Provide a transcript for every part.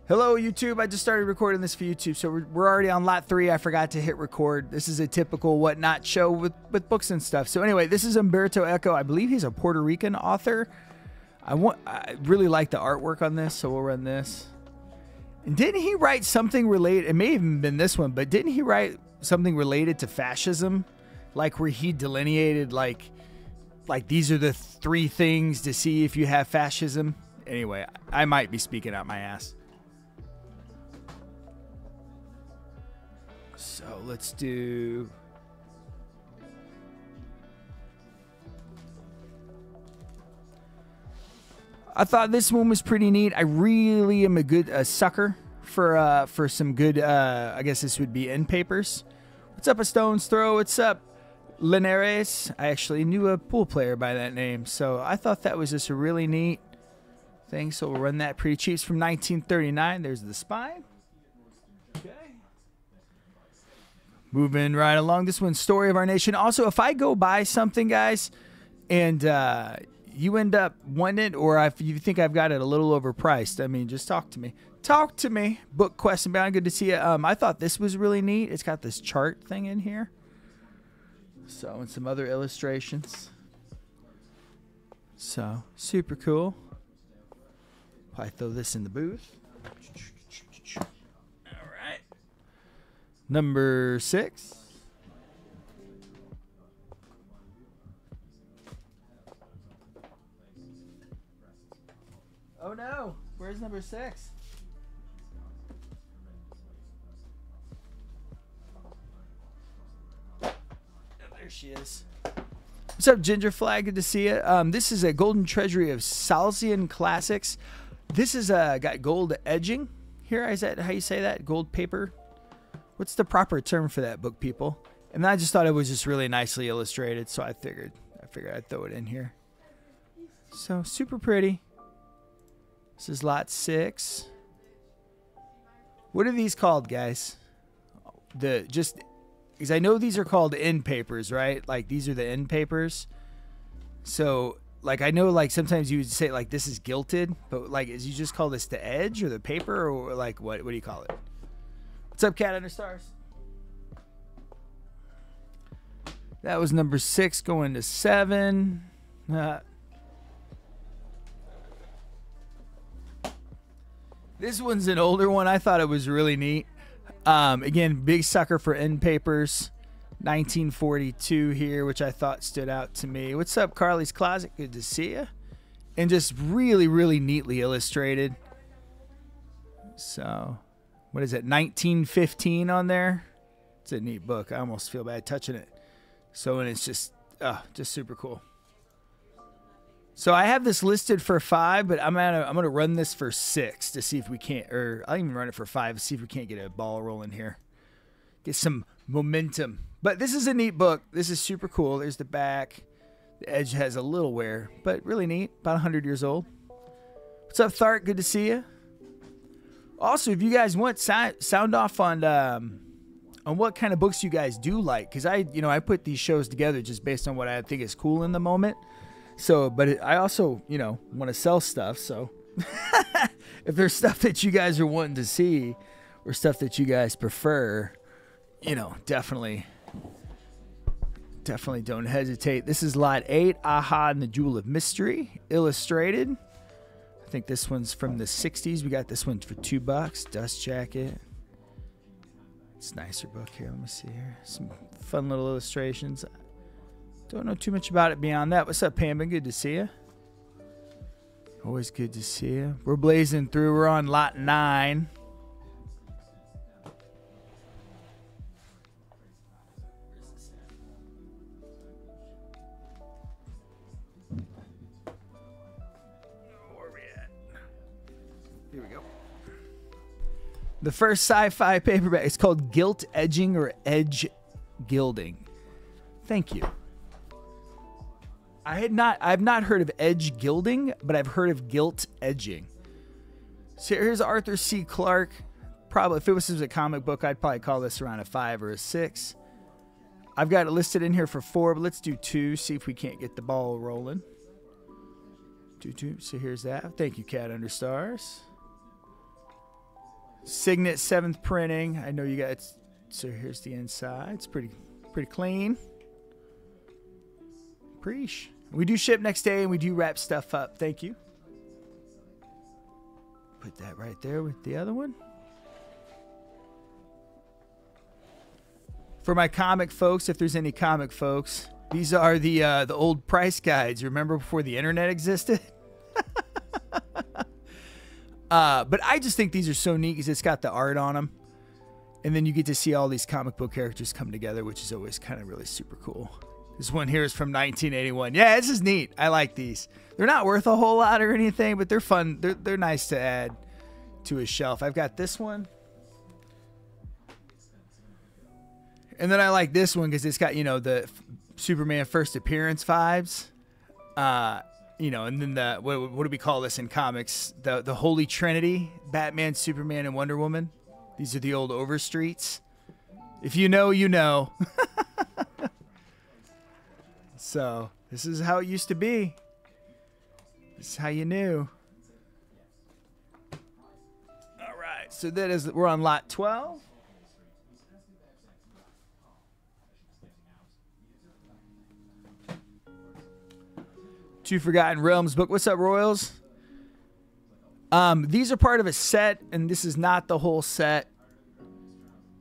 Hello, YouTube. I just started recording this for YouTube, so we're already on lot 3. I forgot to hit record. This is a typical whatnot show with books and stuff. So anyway, this is Umberto Eco. I believe he's a Puerto Rican author. I really like the artwork on this, so we'll run this. And didn't he write something related? It may have even been this one, but didn't he write something related to fascism? Like where he delineated like these are the 3 things to see if you have fascism. Anyway, I might be speaking out my ass. So let's do... I thought this one was pretty neat. I really am a sucker for some good, I guess this would be end papers. What's up, A Stone's Throw? What's up, Linares? I actually knew a pool player by that name, so I thought that was just a really neat thing. So we'll run that pretty cheap. It's from 1939. There's the spine. Okay. Moving right along. This one's Story of Our Nation. Also, if I go buy something, guys, and you end up wanting it, or if you think I've got it a little overpriced, I mean, just talk to me. Talk to me. Book Quest and Bound. Good to see you. I thought this was really neat. It's got this chart thing in here. So, and some other illustrations. So, super cool. Probably throw this in the booth. Number 6. Oh no, where's number 6? Oh, there she is. What's up, Ginger Flag? Good to see you. This is a Golden Treasury of Salesian Classics. This is got gold edging here. Is that how you say that? Gold paper? What's the proper term for that, book people? And I just thought it was just really nicely illustrated, so I figured I'd throw it in here. So super pretty. This is lot 6. What are these called, guys? Because I know these are called end papers, right? Like these are the end papers. So like I know like sometimes you would say like this is gilted, but like is you just call this the edge or the paper or like what do you call it? What's up, Cat Under Stars? That was number 6 going to 7. This one's an older one. I thought it was really neat. Again, big sucker for end papers. 1942 here, which I thought stood out to me. What's up, Carly's Closet? Good to see you. And just really, really neatly illustrated. So... what is it, 1915 on there? It's a neat book. I almost feel bad touching it. So, and it's just super cool. So I have this listed for 5, but I'm gonna run this for 6 to see if we can't, or I'll even run it for 5 to see if we can't get a ball rolling here. Get some momentum. But this is a neat book. This is super cool. There's the back. The edge has a little wear, but really neat. About 100 years old. What's up, Thark? Good to see you. Also, if you guys want, sound off on what kind of books you guys do like, because I put these shows together just based on what I think is cool in the moment. So, but I also want to sell stuff. So, if there's stuff that you guys are wanting to see, or stuff that you guys prefer, definitely don't hesitate. This is lot 8, Aha and the Jewel of Mystery, illustrated. I think this one's from the 60s. We got this one for $2. Dust Jacket. It's a nicer book here. Let me see here. Some fun little illustrations. Don't know too much about it beyond that. What's up, Pam? Good to see you. Always good to see you. We're blazing through. We're on lot 9. Here we go. The first sci-fi paperback. It's called Gilt Edging or Edge Gilding. Thank you. I've not heard of edge gilding, but I've heard of gilt edging. So here's Arthur C. Clarke. Probably if it was a comic book, I'd probably call this around a 5 or a 6. I've got it listed in here for 4, but let's do 2. See if we can't get the ball rolling. 2. So here's that. Thank you, Cat Under Stars. Signet 7th printing. I know you got. So here's the inside. It's pretty clean. Preesh. We do ship next day and we do wrap stuff up. Thank you. Put that right there with the other one. For my comic folks, if there's any comic folks, these are the old price guides. Remember before the internet existed? But I just think these are so neat because it's got the art on them. And then you get to see all these comic book characters come together, which is always kind of really super cool. This one here is from 1981. Yeah, this is neat. I like these. They're not worth a whole lot or anything, but they're fun. They're nice to add to a shelf. I've got this one. And then I like this one because it's got, you know, the Superman first appearance vibes. You know, and then the, what do we call this in comics? The Holy Trinity, Batman, Superman, and Wonder Woman. These are the old Overstreets. If you know, you know. So, this is how it used to be. This is how you knew. All right, so that is, we're on lot 12. Two Forgotten Realms book. What's up, Royals? These are part of a set, and this is not the whole set.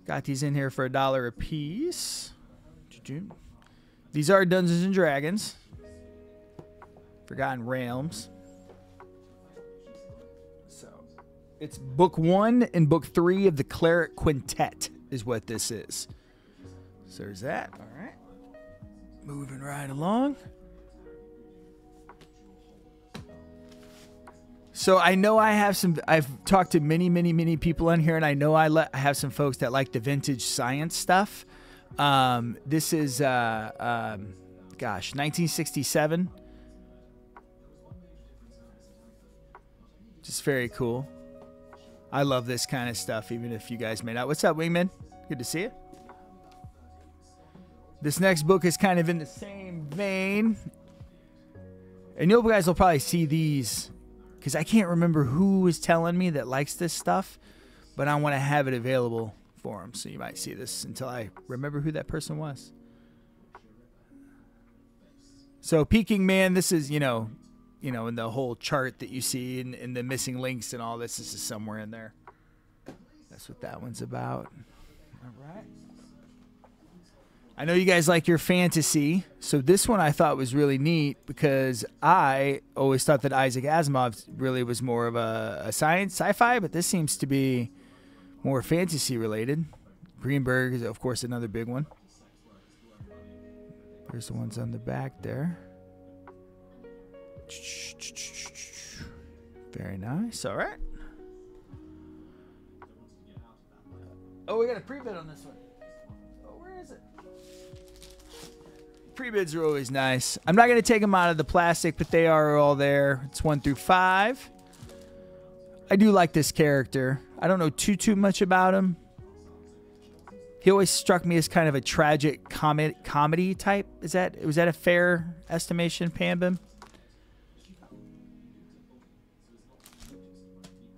Got these in here for $1 a piece. These are Dungeons and Dragons. Forgotten Realms. So, it's book 1 and book 3 of the Cleric Quintet is what this is. So there's that. All right. Moving right along. So I know I have some, I've talked to many people on here, and I know I have some folks that like the vintage science stuff. This is, gosh, 1967. Just very cool. I love this kind of stuff, even if you guys may not. What's up, Wingman? Good to see you. This next book is kind of in the same vein. And you guys will probably see these, because I can't remember who was telling me that likes this stuff, but I want to have it available for them. So you might see this until I remember who that person was. So Peking Man, this is, you know, in the whole chart that you see in the missing links and all this, this is somewhere in there. That's what that one's about. All right. I know you guys like your fantasy, so this one I thought was really neat because I always thought that Isaac Asimov really was more of a science sci-fi, but this seems to be more fantasy related. Greenberg is, of course, another big one. There's the ones on the back there. Very nice. All right. Oh, we got a pre-bid on this one. Pre-bids are always nice. I'm not going to take them out of the plastic, but they are all there. It's 1 through 5. I do like this character. I don't know too much about him. He always struck me as kind of a tragic comedy type. Was that a fair estimation, Pambim?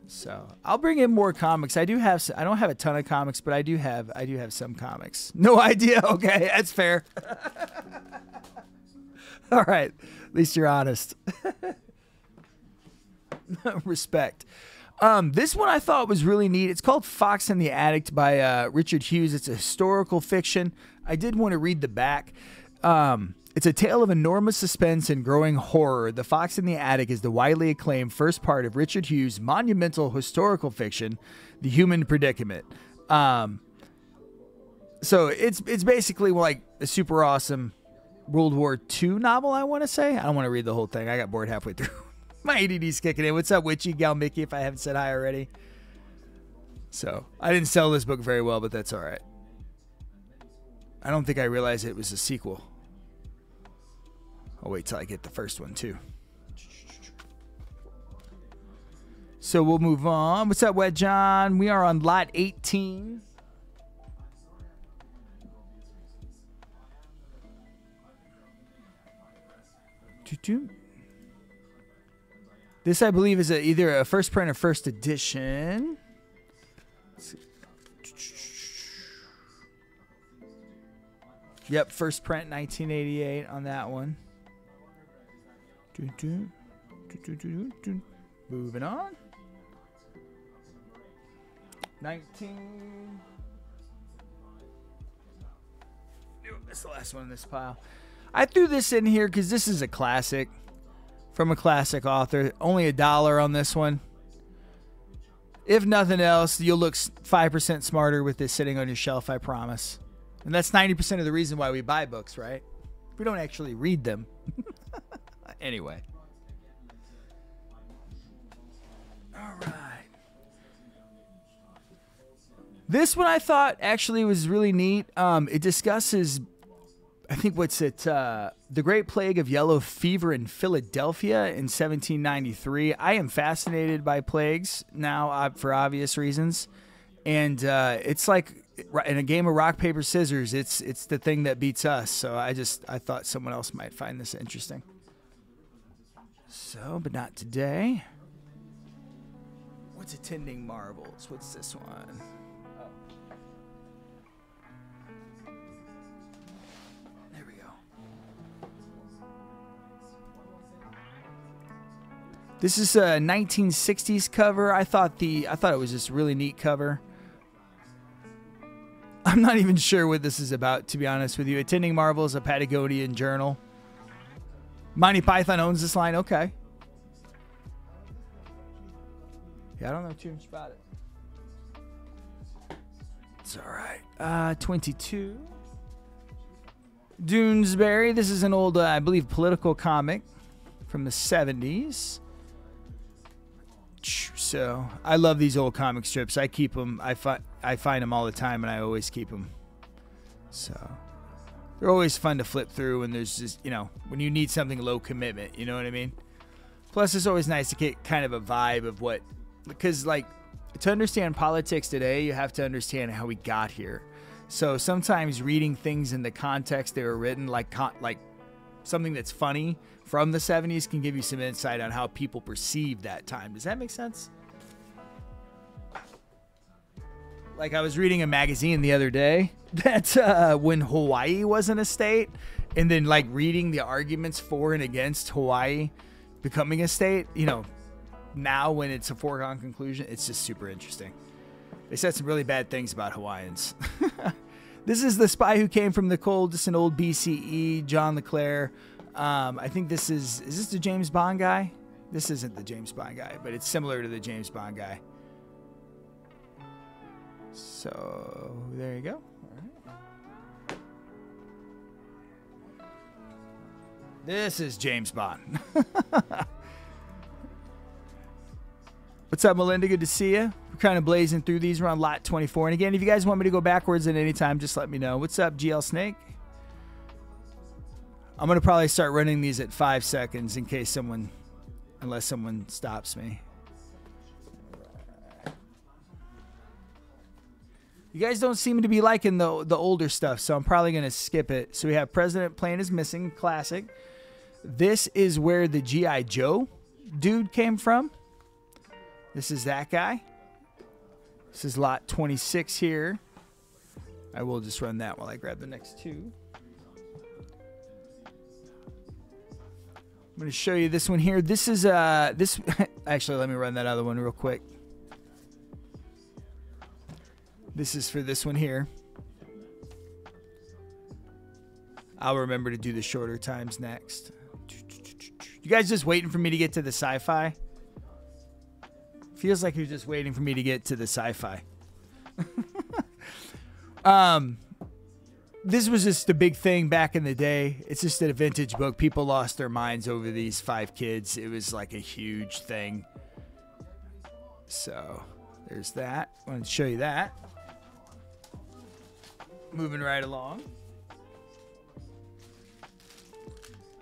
So I'll bring in more comics. I don't have a ton of comics, but I do have some comics. No idea. Okay, that's fair. All right, at least you're honest. Respect. This one I thought was really neat. It's called Fox and the Addict by Richard Hughes. It's a historical fiction. I did want to read the back. It's a tale of enormous suspense and growing horror. The Fox and the Attic is the widely acclaimed first part of Richard Hughes' monumental historical fiction, The Human Predicament. So it's basically like a super awesome World War II novel, I want to say. I don't want to read the whole thing. I got bored halfway through. My ADD's kicking in. What's up, Witchy Gal Mickey, if I haven't said hi already? So I didn't sell this book very well, but that's all right. I don't think I realized it was a sequel. I'll wait till I get the first one, too. So we'll move on. What's up, Wet John? We are on lot 18. This, I believe, is either a first print or first edition. Yep, first print 1988 on that one. Moving on. 19. That's the last one in this pile. I threw this in here because this is a classic from a classic author. Only $1 on this one. If nothing else, you'll look 5% smarter with this sitting on your shelf, I promise. And that's 90% of the reason why we buy books, right? We don't actually read them. Anyway. All right. This one I thought actually was really neat. It discusses, I think, the Great Plague of Yellow Fever in Philadelphia in 1793. I am fascinated by plagues now for obvious reasons. And it's like in a game of rock, paper, scissors, it's the thing that beats us. So I thought someone else might find this interesting. So, but not today. What's Attending Marvels? What's this one? There we go. This is a 1960s cover. I thought it was just a really neat cover. I'm not even sure what this is about, to be honest with you. Attending Marvels, a Patagonian journal. Monty Python owns this line. Okay. Yeah, I don't know too much about it. It's all right. 22. Doonesbury. This is an old, I believe, political comic from the 70s. So I love these old comic strips. I keep them. I find them all the time, and I always keep them. So they're always fun to flip through, and there's just, when you need something low commitment, you know what I mean? Plus, it's always nice to get kind of a vibe of what, because like to understand politics today, you have to understand how we got here. So sometimes reading things in the context they were written, like something that's funny from the 70s, can give you some insight on how people perceive that time. Does that make sense? Like I was reading a magazine the other day that when Hawaii wasn't a state, and then like reading the arguments for and against Hawaii becoming a state, now when it's a foregone conclusion, it's just super interesting. They said some really bad things about Hawaiians. This is The Spy Who Came from the Cold. Just an old BCE, John LeClaire. I think is this the James Bond guy? This isn't the James Bond guy, but it's similar to the James Bond guy. So there you go. All right. This is James Bond. What's up, Melinda? Good to see you. We're kind of blazing through these. We're on lot 24. And again, if you guys want me to go backwards at any time, just let me know. What's up, GL Snake? I'm going to probably start running these at 5 seconds in case unless someone stops me. You guys don't seem to be liking the older stuff, so I'm probably going to skip it. So we have President Plane is Missing, classic. This is where the G.I. Joe dude came from. This is that guy. This is lot 26 here. I will just run that while I grab the next two. I'm going to show you this one here. This is this actually, let me run that other one real quick. This is for this one here. I'll remember to do the shorter times next. You guys just waiting for me to get to the sci-fi? Feels like you're just waiting for me to get to the sci-fi. This was just a big thing back in the day. It's just a vintage book. People lost their minds over these 5 kids. It was like a huge thing. So there's that. I want to show you that. Moving right along.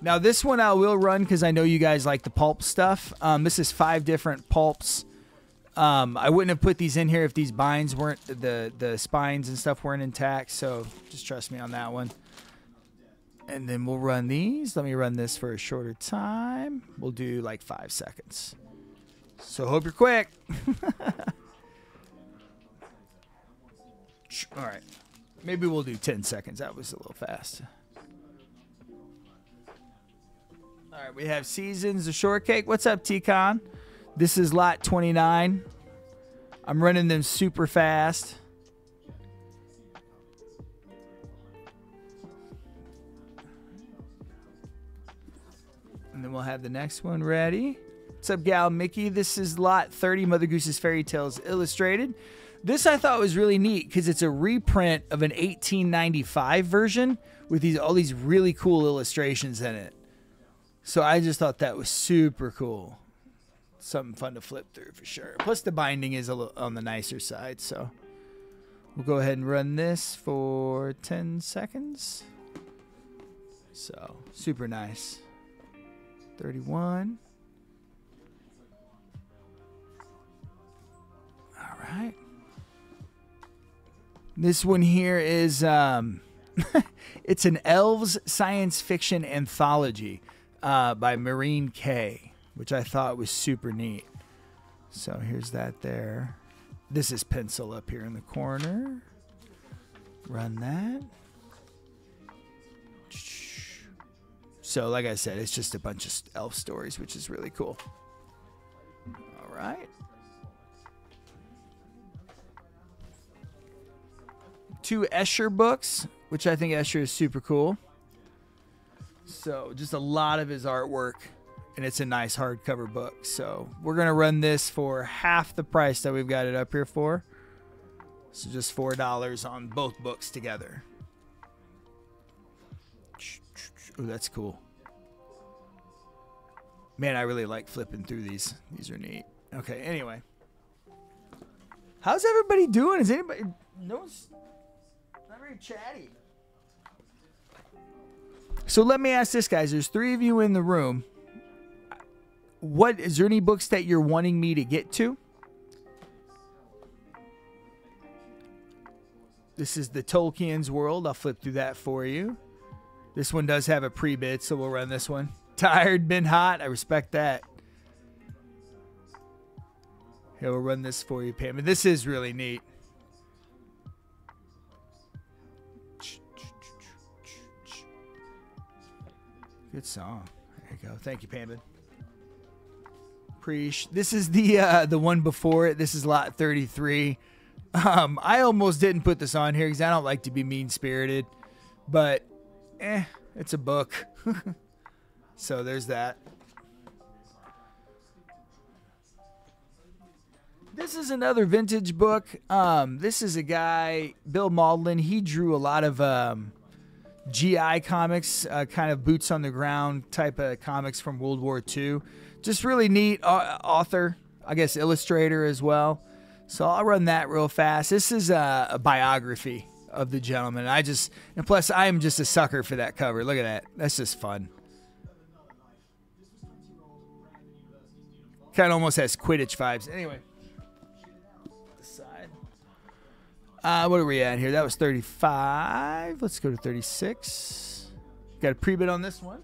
Now this one I will run because I know you guys like the pulp stuff. This is 5 different pulps. I wouldn't have put these in here if these binds weren't, the spines and stuff weren't intact. So just trust me on that one. And then we'll run these. Let me run this for a shorter time. We'll do like 5 seconds. So hope you're quick. All right. Maybe we'll do 10 seconds. That was a little fast. All right, we have Seasons of Shortcake. What's up, T-Con? This is lot 29. I'm running them super fast. And then we'll have the next one ready. What's up, Gal Mickey? This is lot 30, Mother Goose's Fairy Tales Illustrated. This I thought was really neat because it's a reprint of an 1895 version with all these really cool illustrations in it. So I just thought that was super cool. Something fun to flip through for sure. Plus the binding is a little on the nicer side. So we'll go ahead and run this for 10 seconds. So super nice. 31. All right. This one here is it's an elves science fiction anthology by Maureen K, which I thought was super neat. So here's that there. This is pencil up here in the corner. Run that. So like I said, it's just a bunch of elf stories, which is really cool. All right. 2 Escher books, which I think Escher is super cool. So just a lot of his artwork, and it's a nice hardcover book. So we're going to run this for half the price that we've got it up here for. So just $4 on both books together. Oh, that's cool. Man, I really like flipping through these. These are neat. Okay, anyway. How's everybody doing? Is anybody... No one's not very chatty. So let me ask this, guys. There's 3 of you in the room. Is there any books that you're wanting me to get to? This is the Tolkien's World. I'll flip through that for you. This one does have a pre-bid, so we'll run this one. Tired, been hot. I respect that. Here, we'll run this for you, Pam. And this is really neat. Good song. There you go. Thank you, Pam. Preach. This is the one before it. This is lot 33. I almost didn't put this on here because I don't like to be mean-spirited. But, it's a book. So there's that. This is another vintage book. This is a guy, Bill Maudlin. He drew a lot of GI comics, kind of boots on the ground type of comics from World War II. Just really neat author, I guess illustrator as well. So I'll run that real fast. This is a biography of the gentleman. And plus I am just a sucker for that cover. Look at that. That's just fun. Kind of almost has Quidditch vibes. Anyway. This side. What are we at here? That was 35. Let's go to 36. Got a pre-bid on this one.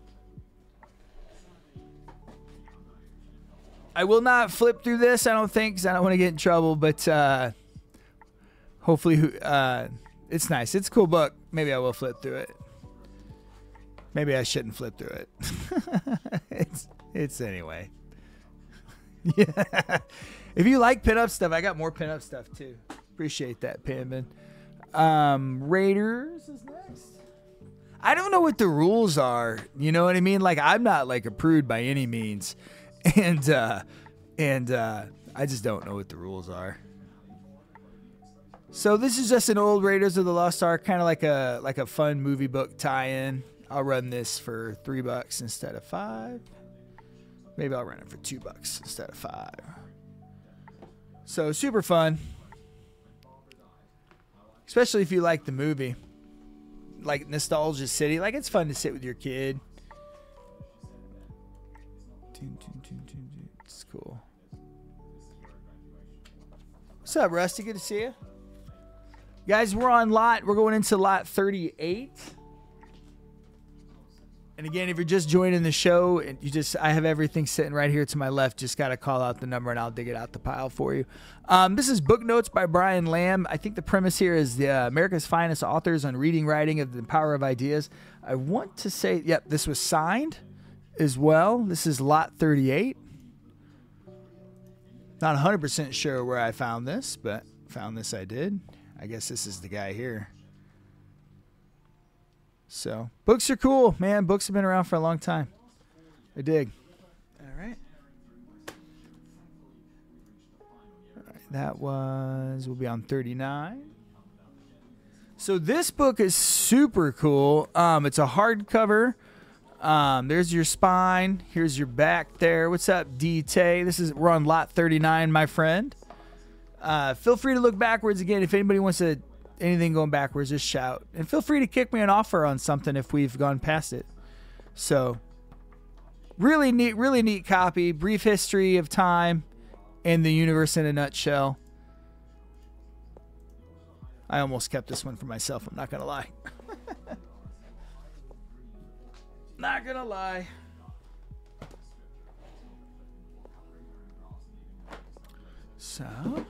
I will not flip through this, I don't think, because I don't want to get in trouble. But hopefully, it's nice. It's a cool book. Maybe I will flip through it. Maybe I shouldn't flip through it. It's anyway. Yeah. If you like pinup stuff, I got more pinup stuff too. Appreciate that, Panman. Raiders is next. I don't know what the rules are. You know what I mean? Like, I'm not like a prude by any means. And I just don't know what the rules are. So this is just an old Raiders of the Lost Ark, kind of like a fun movie book tie-in. I'll run this for $3 instead of $5. Maybe I'll run it for $2 instead of $5. So super fun, especially if you like the movie, like Nostalgia City. Like, it's fun to sit with your kid. It's cool. What's up, Rusty? Good to see you. Guys, we're going into lot 38. And again, if you're just joining the show, and I have everything sitting right here to my left. Just got to call out the number and I'll dig it out the pile for you. This is Book Notes by Brian Lamb. I think the premise here is the America's Finest Authors on Reading, Writing, of the Power of Ideas. I want to say, yep, this was signed as well. This is lot 38. Not 100% sure where I found this, but found this I did. I guess this is the guy here. So, books are cool, man. Books have been around for a long time. I dig. All right. That will be on 39. So this book is super cool. It's a hardcover. There's your spine. Here's your back there. What's up, D-Tay? We're on lot 39, my friend. Feel free to look backwards again. If anybody wants to anything going backwards, just shout. And feel free to kick me an offer on something if we've gone past it. So, really neat copy. Brief history of time and the universe in a nutshell. I almost kept this one for myself. I'm not going to lie. Not going to lie. So, all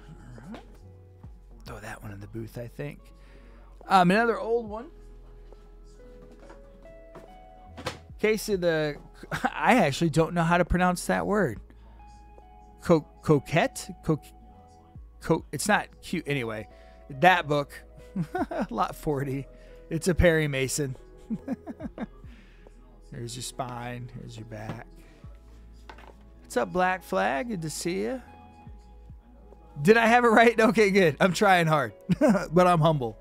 right. Throw that one in the booth, I think. Another old one. Case of the... I actually don't know how to pronounce that word. Coquette? It's not cute. Anyway, that book. Lot 40. It's a Perry Mason. There's your spine. Here's your back. What's up, Black Flag? Good to see you. Did I have it right? Okay, good. I'm trying hard, but I'm humble.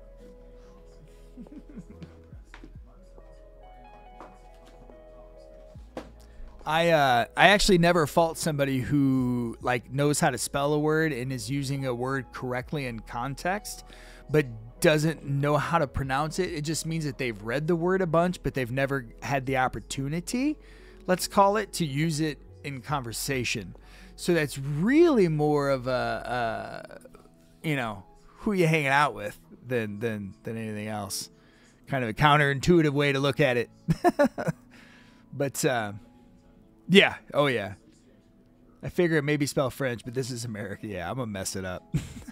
I actually never fault somebody who knows how to spell a word and is using a word correctly in context, but doesn't know how to pronounce it. It just means that they've read the word a bunch, but they've never had the opportunity, let's call it, to use it in conversation. So that's really more of a, who you hanging out with than anything else. Kind of a counterintuitive way to look at it. But, yeah. Oh, yeah. I figure it maybe spell French, but this is America. Yeah, I'm going to mess it up.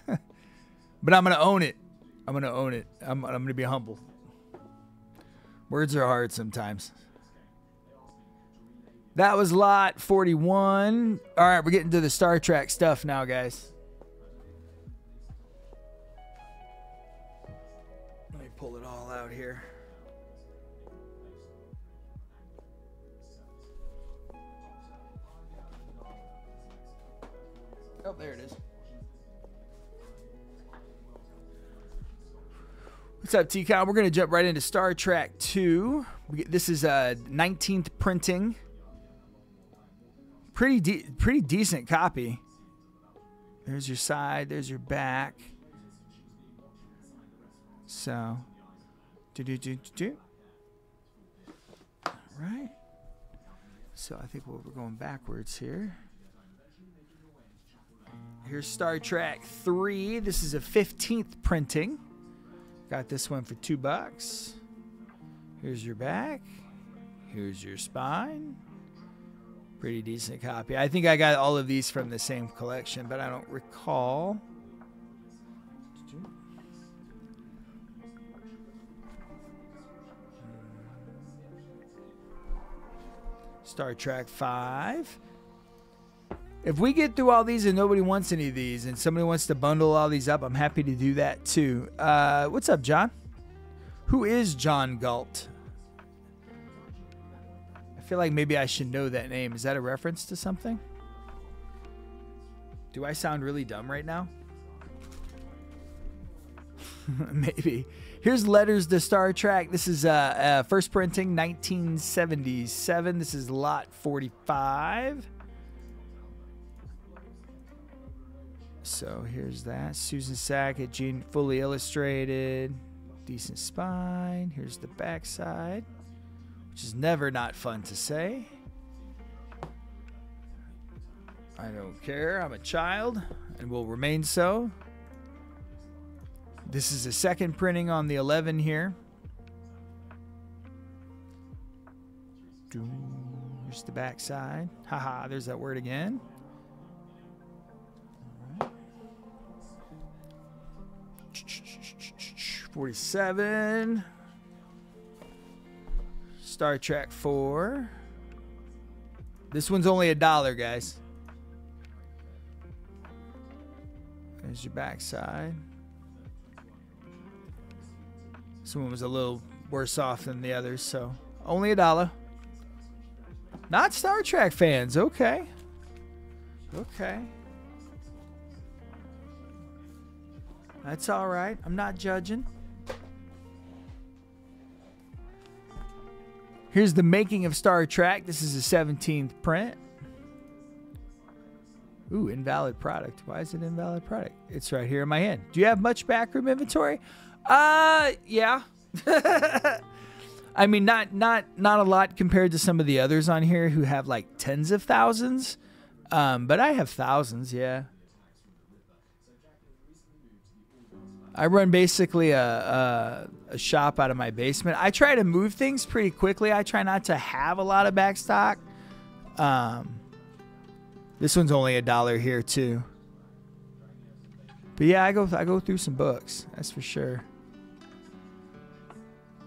But I'm going to own it. I'm going to be humble. Words are hard sometimes. That was lot 41. All right, we're getting to the Star Trek stuff now, guys. Let me pull it all out here. Oh, there it is. What's up, T-Con? We're going to jump right into Star Trek 2. This is 19th printing. Pretty decent copy. There's your side. There's your back. So, all right. So I think we're going backwards here. Here's Star Trek 3. This is a 15th printing. Got this one for $2. Here's your back. Here's your spine. Pretty decent copy. I think I got all of these from the same collection, but I don't recall. Star Trek 5. If we get through all these and nobody wants any of these and somebody wants to bundle all these up, I'm happy to do that too. What's up, John? Who is John Galt? I feel like maybe I should know that name. Is that a reference to something? Do I sound really dumb right now? Maybe. Here's Letters to Star Trek. This is first printing, 1977. This is lot 45. So here's that. Susan Sackett, Gene, fully illustrated. Decent spine. Here's the backside, which is never not fun to say. I don't care. I'm a child and will remain so. This is a second printing on the 11 here. Here's the back side. Haha, there's that word again. 47. Star Trek 4. This one's only $1, guys. There's your back side. This one was a little worse off than the others, so only $1. Not Star Trek fans. Okay. Okay. That's all right. I'm not judging. Here's the making of Star Trek. This is a 17th print. Ooh, invalid product. Why is it invalid product? It's right here in my hand. Do you have much backroom inventory? Yeah. I mean, not a lot compared to some of the others on here who have like tens of thousands. But I have thousands, yeah. I run basically a shop out of my basement. I try to move things pretty quickly. I try not to have a lot of back stock. This one's only $1 here too. But yeah, I go through some books. That's for sure.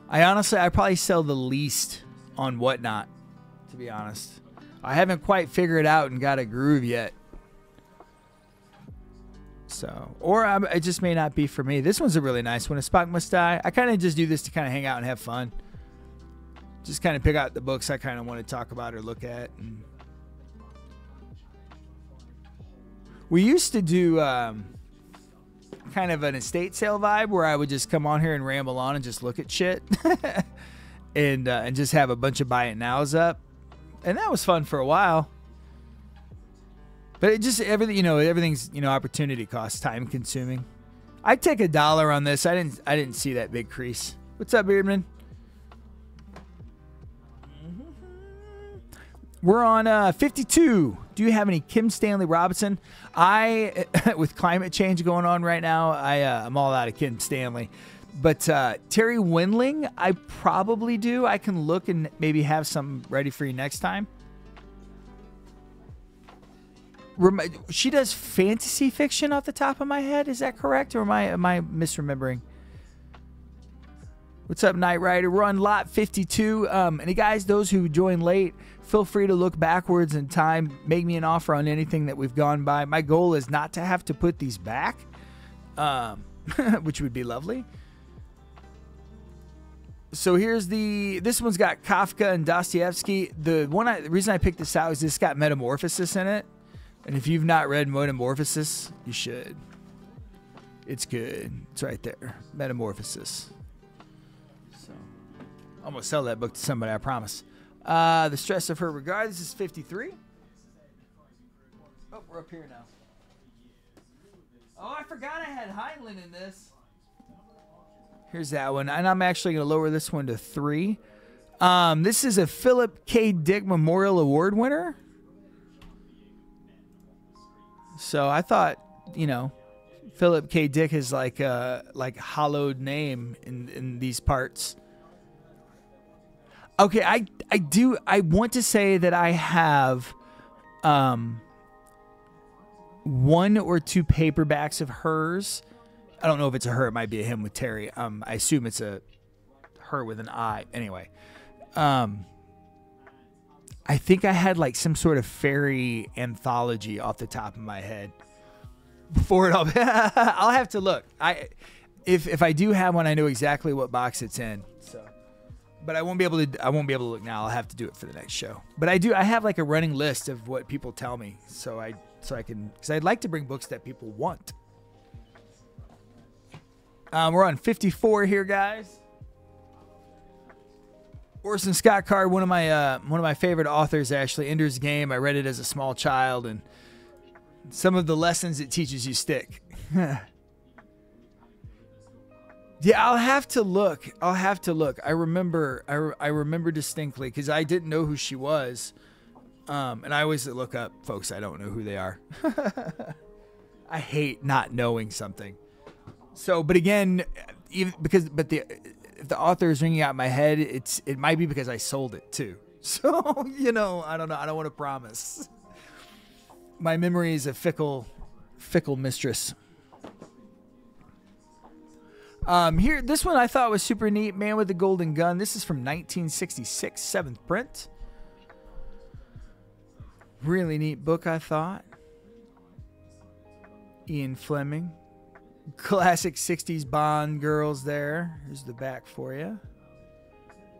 I probably sell the least on Whatnot, to be honest. I haven't quite figured out and got a groove yet. So, or it just may not be for me. This one's a really nice one. A Spock Must Die. I kind of just do this to kind of hang out and have fun. Just kind of pick out the books I kind of want to talk about or look at. And we used to do kind of an estate sale vibe where I would just come on here and ramble on and just look at shit. and just have a bunch of buy it nows up. And that was fun for a while. But it just everything's opportunity cost, time consuming. I'd take $1 on this. I didn't see that big crease. What's up, Beardman? We're on 52. Do you have any Kim Stanley Robinson? With climate change going on right now, I'm all out of Kim Stanley. But Terry Winling, I probably do. I can look and maybe have some ready for you next time. She does fantasy fiction off the top of my head. Is that correct? Or am I misremembering? What's up, Knight Rider? We're on lot 52. And guys, those who join late, feel free to look backwards in time. Make me an offer on anything that we've gone by. My goal is not to have to put these back, which would be lovely. So here's this one's got Kafka and Dostoevsky. The reason I picked this out is this got Metamorphosis in it. And if you've not read Metamorphosis, you should. It's good. It's right there. Metamorphosis. So, I'm going to sell that book to somebody, I promise. The Stress of Her Regard. This is 53. Oh, we're up here now. Oh, I forgot I had Heinlein in this. Here's that one. And I'm actually going to lower this one to 3. This is a Philip K. Dick Memorial Award winner. So I thought, Philip K. Dick is like a hallowed name in these parts. Okay, I want to say that I have 1 or 2 paperbacks of hers. I don't know if it's a her. It might be a him with Terry. I assume it's a her with an I. Anyway, I think I had like some sort of fairy anthology off the top of my head. Before it all, I'll have to look. If I do have one, I know exactly what box it's in. So, but I won't be able to look now. I'll have to do it for the next show. But I have like a running list of what people tell me, so I can, because I'd like to bring books that people want. We're on 54 here, guys. Orson Scott Card, one of my favorite authors, actually. Ender's Game. I read it as a small child, and some of the lessons it teaches you stick. Yeah, I'll have to look. I remember distinctly because I didn't know who she was, and I always look up folks I don't know who they are. I hate not knowing something. So, but again, if the author is ringing out in my head, it might be because I sold it too. So, you know, I don't know. I don't want to promise. My memory is a fickle mistress. Here, this one I thought was super neat. Man with the Golden Gun. This is from 1966, 7th print. Really neat book, I thought. Ian Fleming. Classic 60s Bond girls there. Here's the back for you.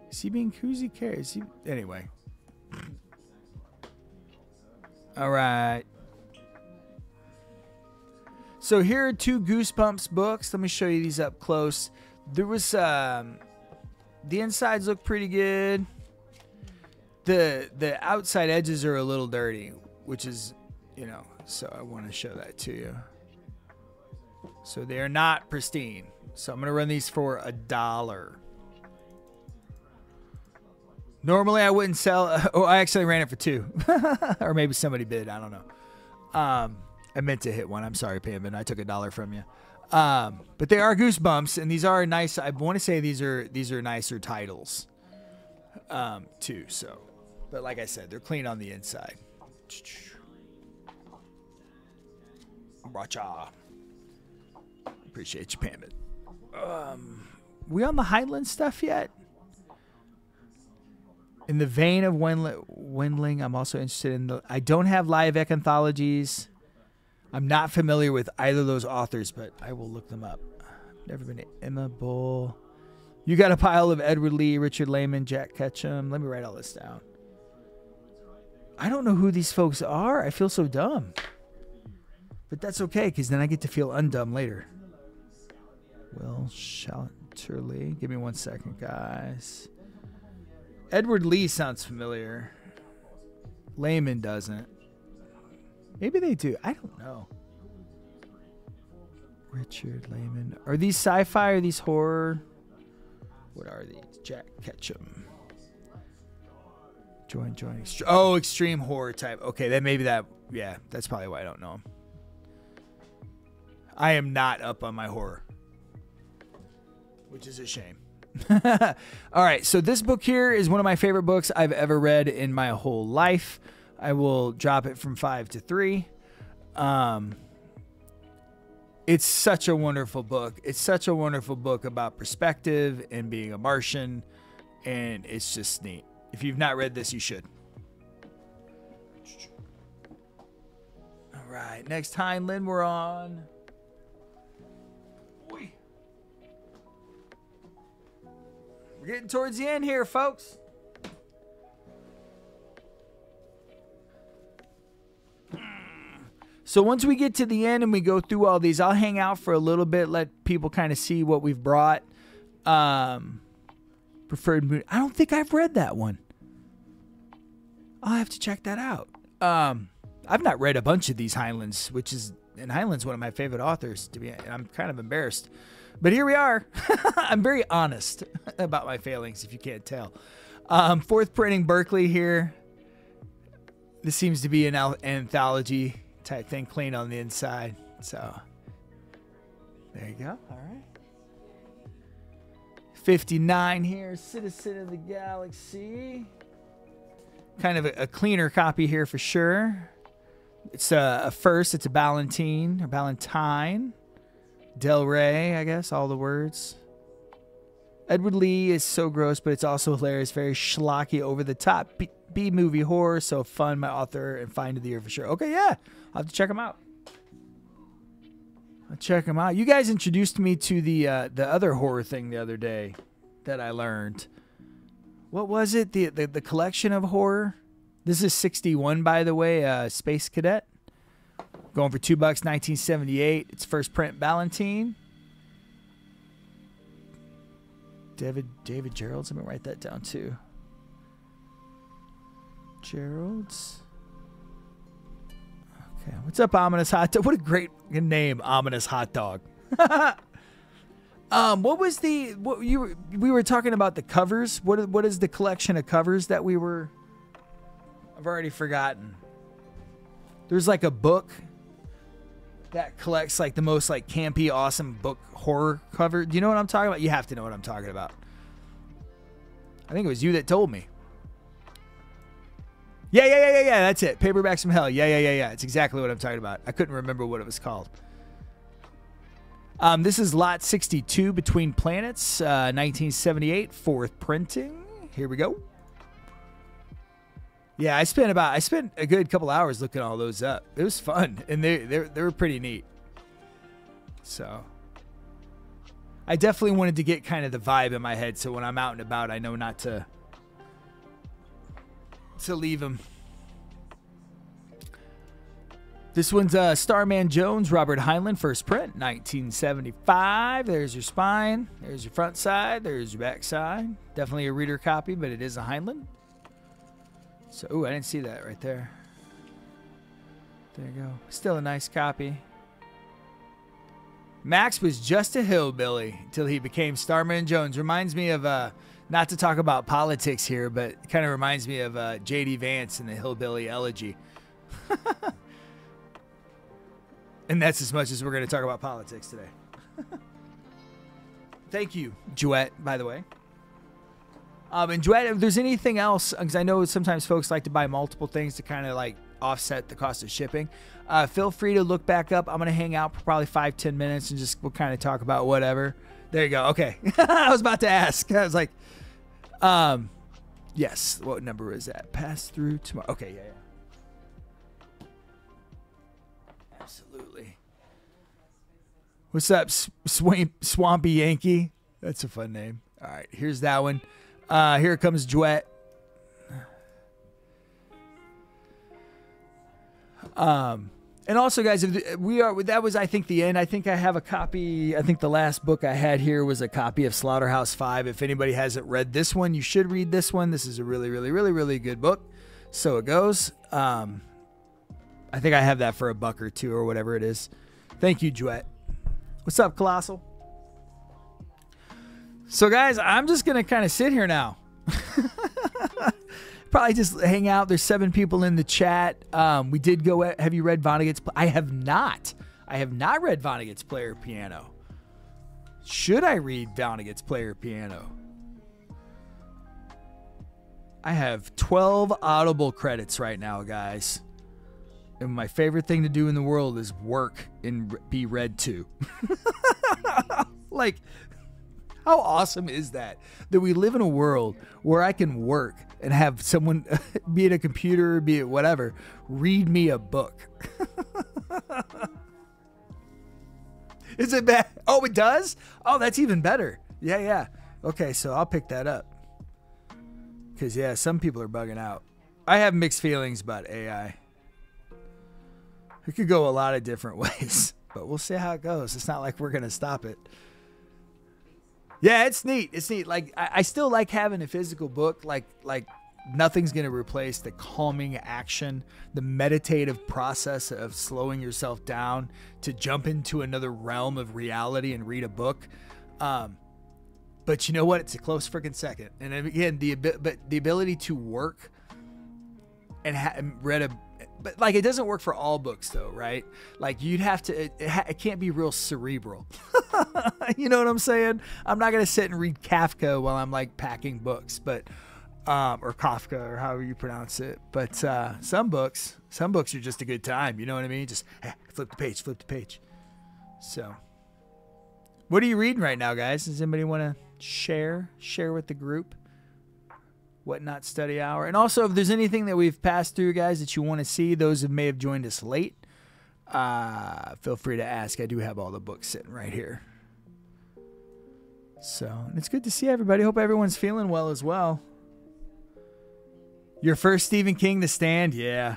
Is he being koozie carries? Anyway. All right. So here are 2 Goosebumps books. Let me show you these up close. There was the insides look pretty good. The outside edges are a little dirty, which is, you know, so I want to show that to you. So they are not pristine. So I'm going to run these for $1. Normally I wouldn't sell. Oh, I actually ran it for $2. Or maybe somebody bid. I don't know. I meant to hit one. I'm sorry, Pam, and I took $1 from you. But they are Goosebumps, and these are nice. I want to say these are nicer titles, too. So, but like I said, they're clean on the inside. Racha. Appreciate you, Pam. We on the Highland stuff yet? In the vein of Wendling, I'm also interested in I don't have live anthologies. I'm not familiar with either of those authors, but I will look them up. Never been to Emma Bull. You got a pile of Edward Lee, Richard Lehman, Jack Ketchum. Let me write all this down. I don't know who these folks are. I feel so dumb. But that's okay, because then I get to feel undumb later. Will Shelterly. Give me 1 second, guys. Edward Lee sounds familiar. Lehman doesn't. Maybe they do. I don't know. Richard Lehman. Are these sci-fi or these horror? What are these? Jack Ketchum. Join. Oh, extreme horror type. Okay, then maybe that. Yeah, that's probably why I don't know him. I am not up on my horror, which is a shame. All right, so this book here is one of my favorite books I've ever read in my whole life. I will drop it from 5 to 3. It's such a wonderful book. It's such a wonderful book about perspective and being a Martian, and it's just neat. If you've not read this, you should. All right, next Heinlein we're on. We're getting towards the end here, folks. So once we get to the end and we go through all these, I'll hang out for a little bit, let people kind of see what we've brought. Preferred Moon. I don't think I've read that one. I'll have to check that out. I've not read a bunch of these Heinleins, and Heinlein's one of my favorite authors, and I'm kind of embarrassed. But here we are. I'm very honest about my failings, if you can't tell. 4th printing Berkeley here. This seems to be an anthology type thing, clean on the inside. So there you go. All right. 59 here, Citizen of the Galaxy. Kind of a cleaner copy here for sure. It's a first. It's a Ballantine or Ballantine. Del Rey, I guess, all the words. Edward Lee is so gross, but it's also hilarious. Very schlocky, over the top B-movie horror. So fun, my author and find of the year for sure. Okay, yeah. I'll have to check them out. I'll check them out. You guys introduced me to the other horror thing the other day that I learned. What was it? The collection of horror? This is 61, by the way. Space Cadet. Going for $2, 1978. It's first print Ballantine. David Gerald's. Let me write that down too. Gerald's. Okay, what's up, Ominous Hot Dog? What a great name, Ominous Hot Dog. What was we were talking about the covers? What is the collection of covers that we were? I've already forgotten. There's like a book that collects like the most like campy, awesome book horror cover. Do you know what I'm talking about? You have to know what I'm talking about. I think it was you that told me. Yeah. That's it. Paperbacks from Hell. Yeah. It's exactly what I'm talking about. I couldn't remember what it was called. This is Lot 62, Between Planets, 1978, fourth printing. Here we go. Yeah, I spent a good couple hours looking all those up. It was fun, and they were pretty neat. So I definitely wanted to get kind of the vibe in my head, so when I'm out and about, I know not to leave them. This one's Starman Jones, Robert Heinlein, first print, 1975. There's your spine. There's your front side. There's your back side. Definitely a reader copy, but it is a Heinlein. So, ooh, I didn't see that right there. There you go. Still a nice copy. Max was just a hillbilly until he became Starman Jones. Reminds me of, not to talk about politics here, but it kind of reminds me of J.D. Vance in the Hillbilly Elegy. And that's as much as we're going to talk about politics today. Thank you, Jouette, by the way. And Jouette, if there's anything else, because I know sometimes folks like to buy multiple things to kind of like offset the cost of shipping, feel free to look back up. I'm going to hang out for probably 5-10 minutes and we'll kind of talk about whatever. There you go. Okay. I was about to ask. I was like, yes. What number is that? Pass through tomorrow. Okay. Yeah. Absolutely. What's up, Swampy Yankee? That's a fun name. All right, here's that one. Here comes Jouette. And also, guys, that was, I think, the end. I think I have a copy. I think the last book I had here was a copy of Slaughterhouse 5. If anybody hasn't read this one, you should read this one. This is a really, really, really, really good book. So it goes. I think I have that for $1 or $2 or whatever it is. Thank you, Jouette. What's up, Colossal? So, guys, I'm just going to kind of sit here now. Probably just hang out. There's 7 people in the chat. We did go. Have you read Vonnegut's? I have not. I have not read Vonnegut's Player Piano. Should I read Vonnegut's Player Piano? I have 12 Audible credits right now, guys. And my favorite thing to do in the world is work and be read to. Like, how awesome is that? That we live in a world where I can work and have someone, be it a computer, be it whatever, read me a book. Is it bad? Oh, it does? Oh, that's even better. Yeah. Okay, so I'll pick that up. Because, yeah, some people are bugging out. I have mixed feelings about AI. It could go a lot of different ways, but we'll see how it goes. It's not like we're going to stop it. Yeah, it's neat. It's neat. Like, I still like having a physical book. Like nothing's going to replace the calming action, the meditative process of slowing yourself down to jump into another realm of reality and read a book. But you know what? It's a close freaking second. And again, the ability to work and read a, but like, it doesn't work for all books though, right? Like, you'd have to, it can't be real cerebral. You know what I'm saying? I'm not going to sit and read Kafka while I'm like packing books, but, or Kafka or however you pronounce it. But, some books are just a good time. You know what I mean? Just flip the page. So what are you reading right now, guys? Does anybody want to share with the group? Whatnot Study Hour. And also, if there's anything that we've passed through, guys, that you want to see, those who may have joined us late, feel free to ask. I do have all the books sitting right here. So, it's good to see everybody. Hope everyone's feeling well as well. Your first Stephen King to stand? Yeah.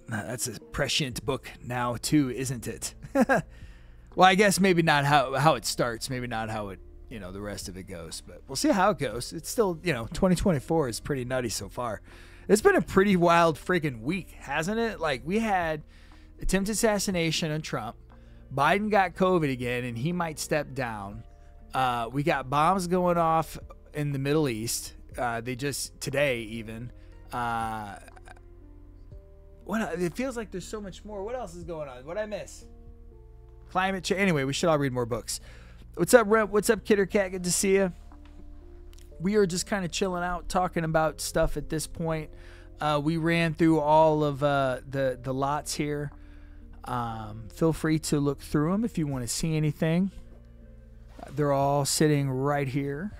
That's a prescient book now, too, isn't it? Well, I guess maybe not how it starts. Maybe not how it, the rest of it goes, but we'll see how it goes. It's still, 2024 is pretty nutty so far. It's been a pretty wild freaking week, hasn't it? Like, we had attempted assassination on Trump. Biden got COVID again, and he might step down. We got bombs going off in the Middle East. They just, today even. It feels like there's so much more. What else is going on? What'd I miss? Climate change. Anyway, we should all read more books. What's up, Rep? What's up, Kidder Cat? Good to see you. we are just kind of chilling out, talking about stuff at this point. We ran through all of the lots here. Feel free to look through them if you want to see anything. They're all sitting right here.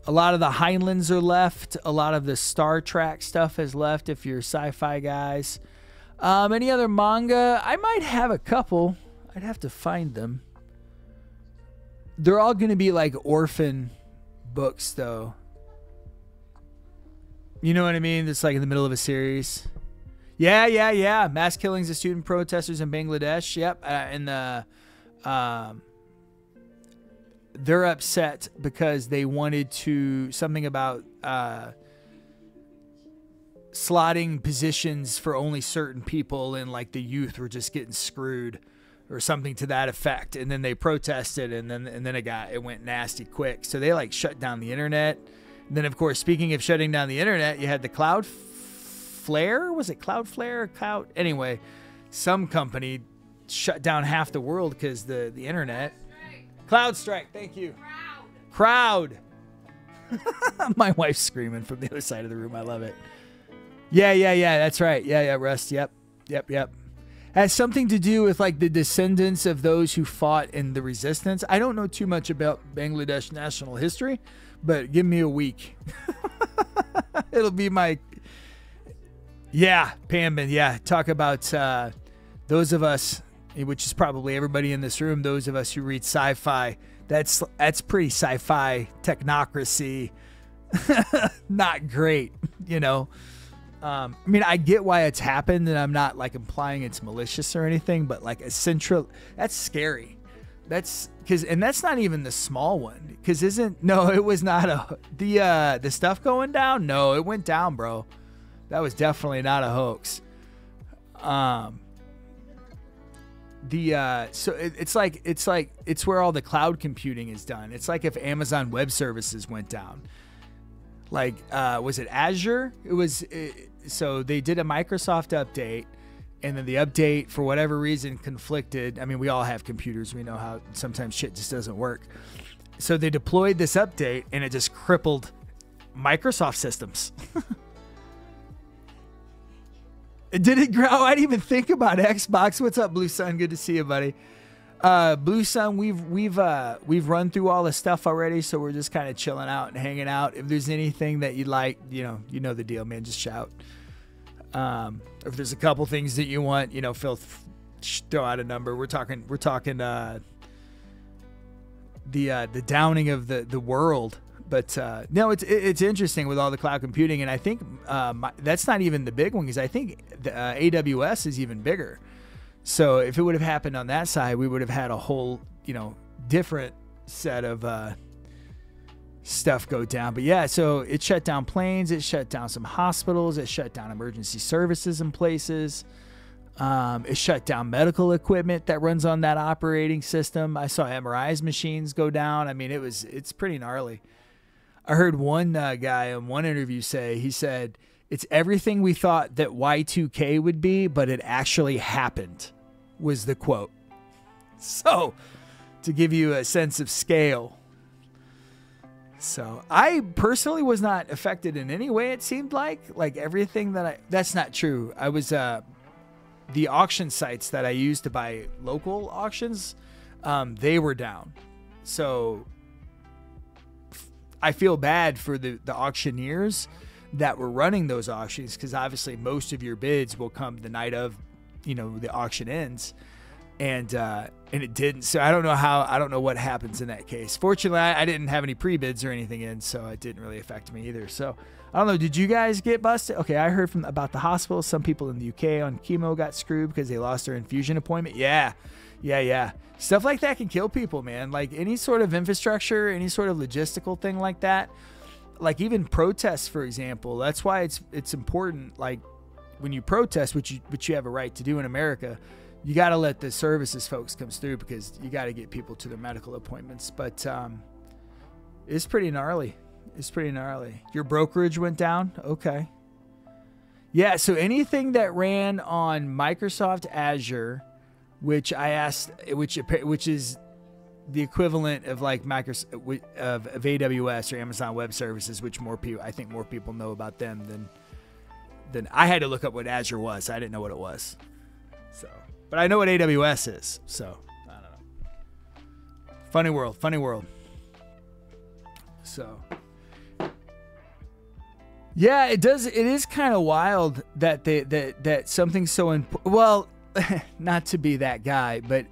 A lot of the Heinleins are left. A lot of the Star Trek stuff has left if you're sci-fi guys. Any other manga? I might have a couple. I'd have to find them. They're all going to be like orphan books, though. You know what I mean? It's like in the middle of a series. Yeah. Mass killings of student protesters in Bangladesh. Yep. And they're upset because they wanted to something about slotting positions for only certain people, and like the youth were just getting screwed or something to that effect. And then they protested, and then it went nasty quick. So they like shut down the internet. And then, of course, speaking of shutting down the internet, you had the Cloudflare. Was it Cloudflare? Anyway, some company shut down half the world because the internet. CloudStrike, thank you. Crowd. My wife's screaming from the other side of the room. I love it. Yeah. That's right. Yeah. Rust. Yep. Has something to do with like the descendants of those who fought in the resistance. I don't know too much about Bangladesh national history, but give me a week. It'll be my... Yeah, Pamban. Yeah, talk about those of us, which is probably everybody in this room, those of us who read sci-fi. That's pretty sci-fi technocracy. Not great, you know. I mean, I get why it's happened, and I'm not like implying it's malicious or anything, but like that's scary. That's not even the small one. It was not the stuff going down. No, it went down, bro. That was definitely not a hoax. It's where all the cloud computing is done. It's like if Amazon Web Services went down. Like, was it Azure? So they did a Microsoft update, and then the update, for whatever reason, conflicted. I mean, we all have computers. We know how sometimes shit just doesn't work. So they deployed this update, and it just crippled Microsoft systems. Did it grow? I didn't even think about Xbox. What's up, Blue Sun? Good to see you, buddy. Blue Sun, we've run through all the stuff already, so we're just kind of chilling out and hanging out. If there's anything that you'd like, you know the deal, man. Just shout. If there's a couple things that you want, throw out a number. We're talking the downing of the world. But no, it's interesting with all the cloud computing, and I think that's not even the big one, because I think the AWS is even bigger. So if it would have happened on that side, we would have had a whole, different set of stuff go down. But yeah, so it shut down planes, it shut down some hospitals, it shut down emergency services in places. It shut down medical equipment that runs on that operating system. I saw MRI's machines go down. I mean, it's pretty gnarly. I heard one guy in one interview he said, it's everything we thought that Y2K would be, but it actually happened, was the quote. So, to give you a sense of scale. So, I personally was not affected in any way, it seemed like everything that's not true. I was, the auction sites that I used to buy local auctions, they were down. So, I feel bad for the auctioneers that were running those auctions, because obviously most of your bids will come the night of, the auction ends, and it didn't. So I don't know what happens in that case. Fortunately, I didn't have any pre-bids or anything in, so it didn't really affect me either. So I don't know. Did you guys get busted? Okay, I heard about the hospital. Some people in the UK on chemo got screwed because they lost their infusion appointment. Yeah. Stuff like that can kill people, man. Like any sort of infrastructure, any sort of logistical thing like that. Like even protests, for example. That's why it's important. Like when you protest, which you have a right to do in America, you got to let the services folks come through, because you got to get people to their medical appointments. But it's pretty gnarly. Your brokerage went down. Okay. Yeah. So anything that ran on Microsoft Azure, which I asked, which is the equivalent of like Microsoft of AWS or Amazon Web Services, which I think more people know about them than I had to look up what Azure was. I didn't know what it was. So, but I know what AWS is. So, I don't know. Funny world. So, yeah, it does. It is kind of wild that that something so well, not to be that guy, but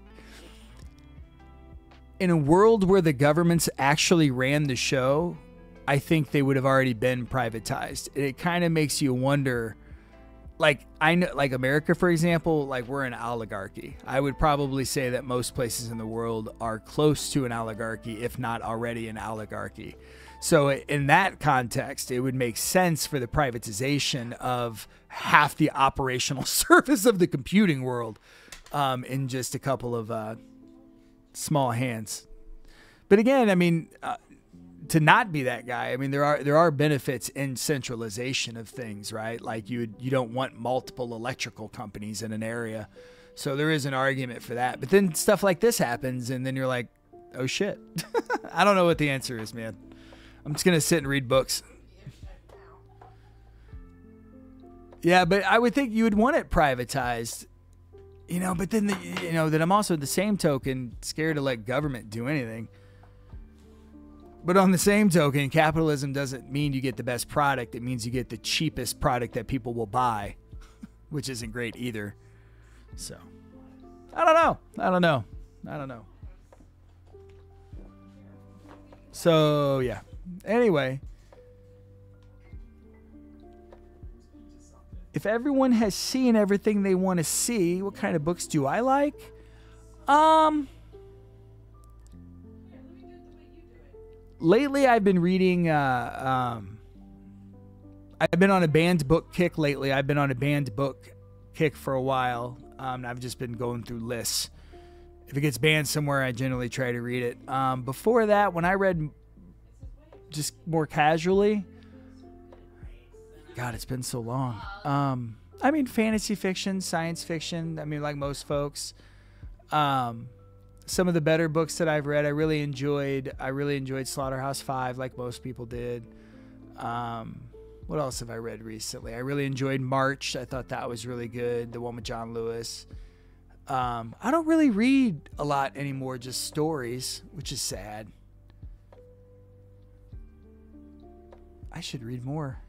in a world where the governments actually ran the show, I think they would have already been privatized. It kind of makes you wonder, like, I know, like America, for example, like we're an oligarchy. I would probably say that most places in the world are close to an oligarchy, if not already an oligarchy. So in that context, it would make sense for the privatization of half the operational service of the computing world in just a couple of small hands. But again, I mean, to not be that guy, I mean, there are benefits in centralization of things, right? Like you don't want multiple electrical companies in an area. So there is an argument for that. But then stuff like this happens, and then you're like, oh shit. I don't know what the answer is, man. I'm just going to sit and read books. Yeah, but I would think you would want it privatized, you know, but then, that I'm also at the same token scared to let government do anything. But on the same token, capitalism doesn't mean you get the best product. It means you get the cheapest product that people will buy, which isn't great either. So, I don't know. So, yeah. Anyway, if everyone has seen everything they want to see, what kind of books do I like? Lately I've been reading, I've been on a banned book kick lately. I've been on a banned book kick for a while. I've just been going through lists. If it gets banned somewhere, I generally try to read it. Before that, when I read just more casually, God, it's been so long. I mean, fantasy fiction, science fiction. I mean, like most folks. Some of the better books that I've read, I really enjoyed Slaughterhouse-Five, like most people did. What else have I read recently? I really enjoyed March. I thought that was really good. The one with John Lewis. I don't really read a lot anymore, just stories, which is sad. I should read more.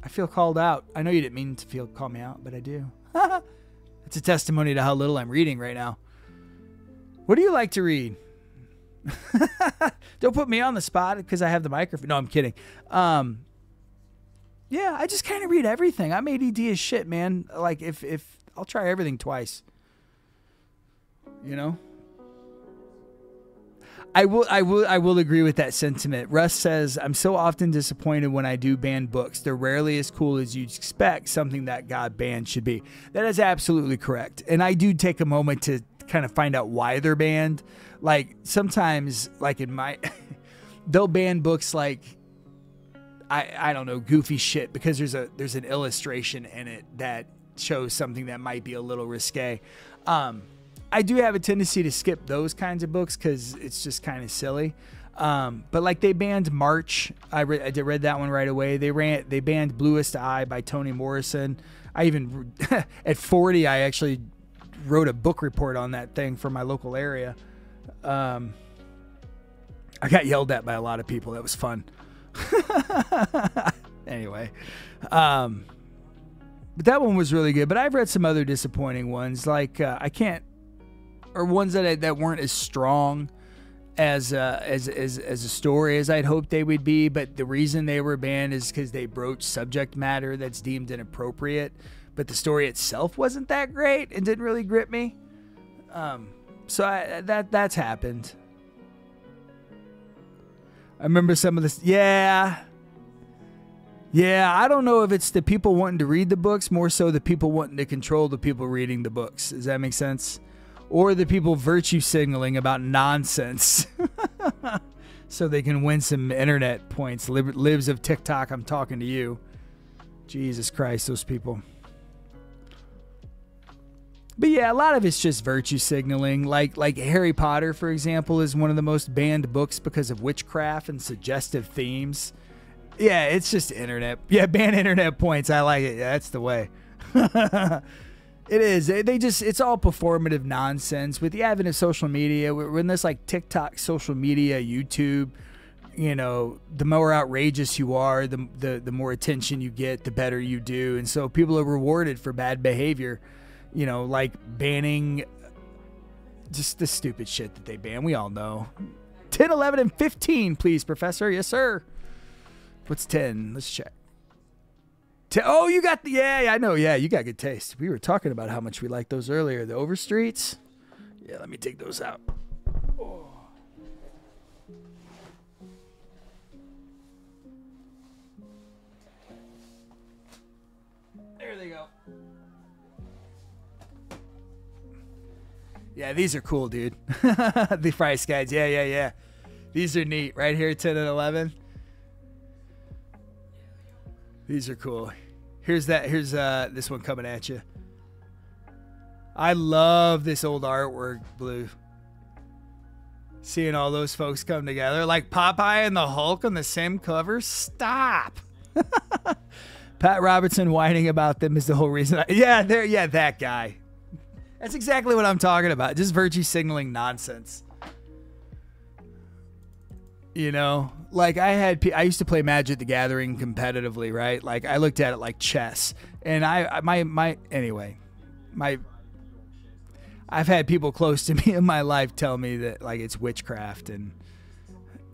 I feel called out. I know you didn't mean to call me out, but I do. It's a testimony to how little I'm reading right now. What do you like to read? Don't put me on the spot because I have the microphone. No, I'm kidding. Yeah, I just kind of read everything. I'm ADD as shit, man. Like if I'll try everything twice. You know? I will agree with that sentiment. Russ says, I'm so often disappointed when I do banned books. They're rarely as cool as you'd expect something that got banned should be. That is absolutely correct. And I do take a moment to kind of find out why they're banned. Like sometimes, like in my, they'll ban books like, I don't know, goofy shit because there's an illustration in it that shows something that might be a little risque. I do have a tendency to skip those kinds of books because it's just kind of silly. But like they banned March. I read that one right away. They banned Bluest Eye by Toni Morrison. I even at 40 I actually wrote a book report on that thing for my local area. I got yelled at by a lot of people. That was fun. Anyway, but that one was really good. But I've read some other disappointing ones, like or ones that weren't as strong as a story as I'd hoped they would be. But the reason they were banned is because they broached subject matter that's deemed inappropriate. But the story itself wasn't that great and didn't really grip me. So that's happened. I remember some of this. Yeah. I don't know if it's the people wanting to read the books, more so the people wanting to control the people reading the books. Does that make sense? Or the people virtue signaling about nonsense so they can win some internet points. Libs of TikTok, I'm talking to you. Jesus Christ, those people. But yeah, a lot of it's just virtue signaling. Like Harry Potter, for example, is one of the most banned books because of witchcraft and suggestive themes. Yeah, it's just internet. Yeah, ban internet points. I like it. Yeah, that's the way. It is. It's all performative nonsense. With the advent of social media, we're in this like TikTok, social media, YouTube, you know, the more outrageous you are, the more attention you get, the better you do. And so people are rewarded for bad behavior, you know, like banning just the stupid shit that they ban. We all know. 10, 11, and 15, please, Professor. Yes, sir. What's 10? Let's check. Oh, you got the, yeah, I know. Yeah, you got good taste. We were talking about how much we like those earlier. The Overstreets. Yeah, let me take those out. Oh. There they go. Yeah, these are cool, dude. The price guides. Yeah. These are neat. Right here, 10 and 11. These are cool. Here's this one coming at you. I love this old artwork, Blue. Seeing all those folks come together. Like Popeye and the Hulk on the same cover. Stop. Pat Robertson whining about them is the whole reason. That guy. That's exactly what I'm talking about. Just virtue signaling nonsense. You know, like I used to play Magic the Gathering competitively, right? Like I looked at it like chess, and I've had people close to me in my life tell me that like it's witchcraft, and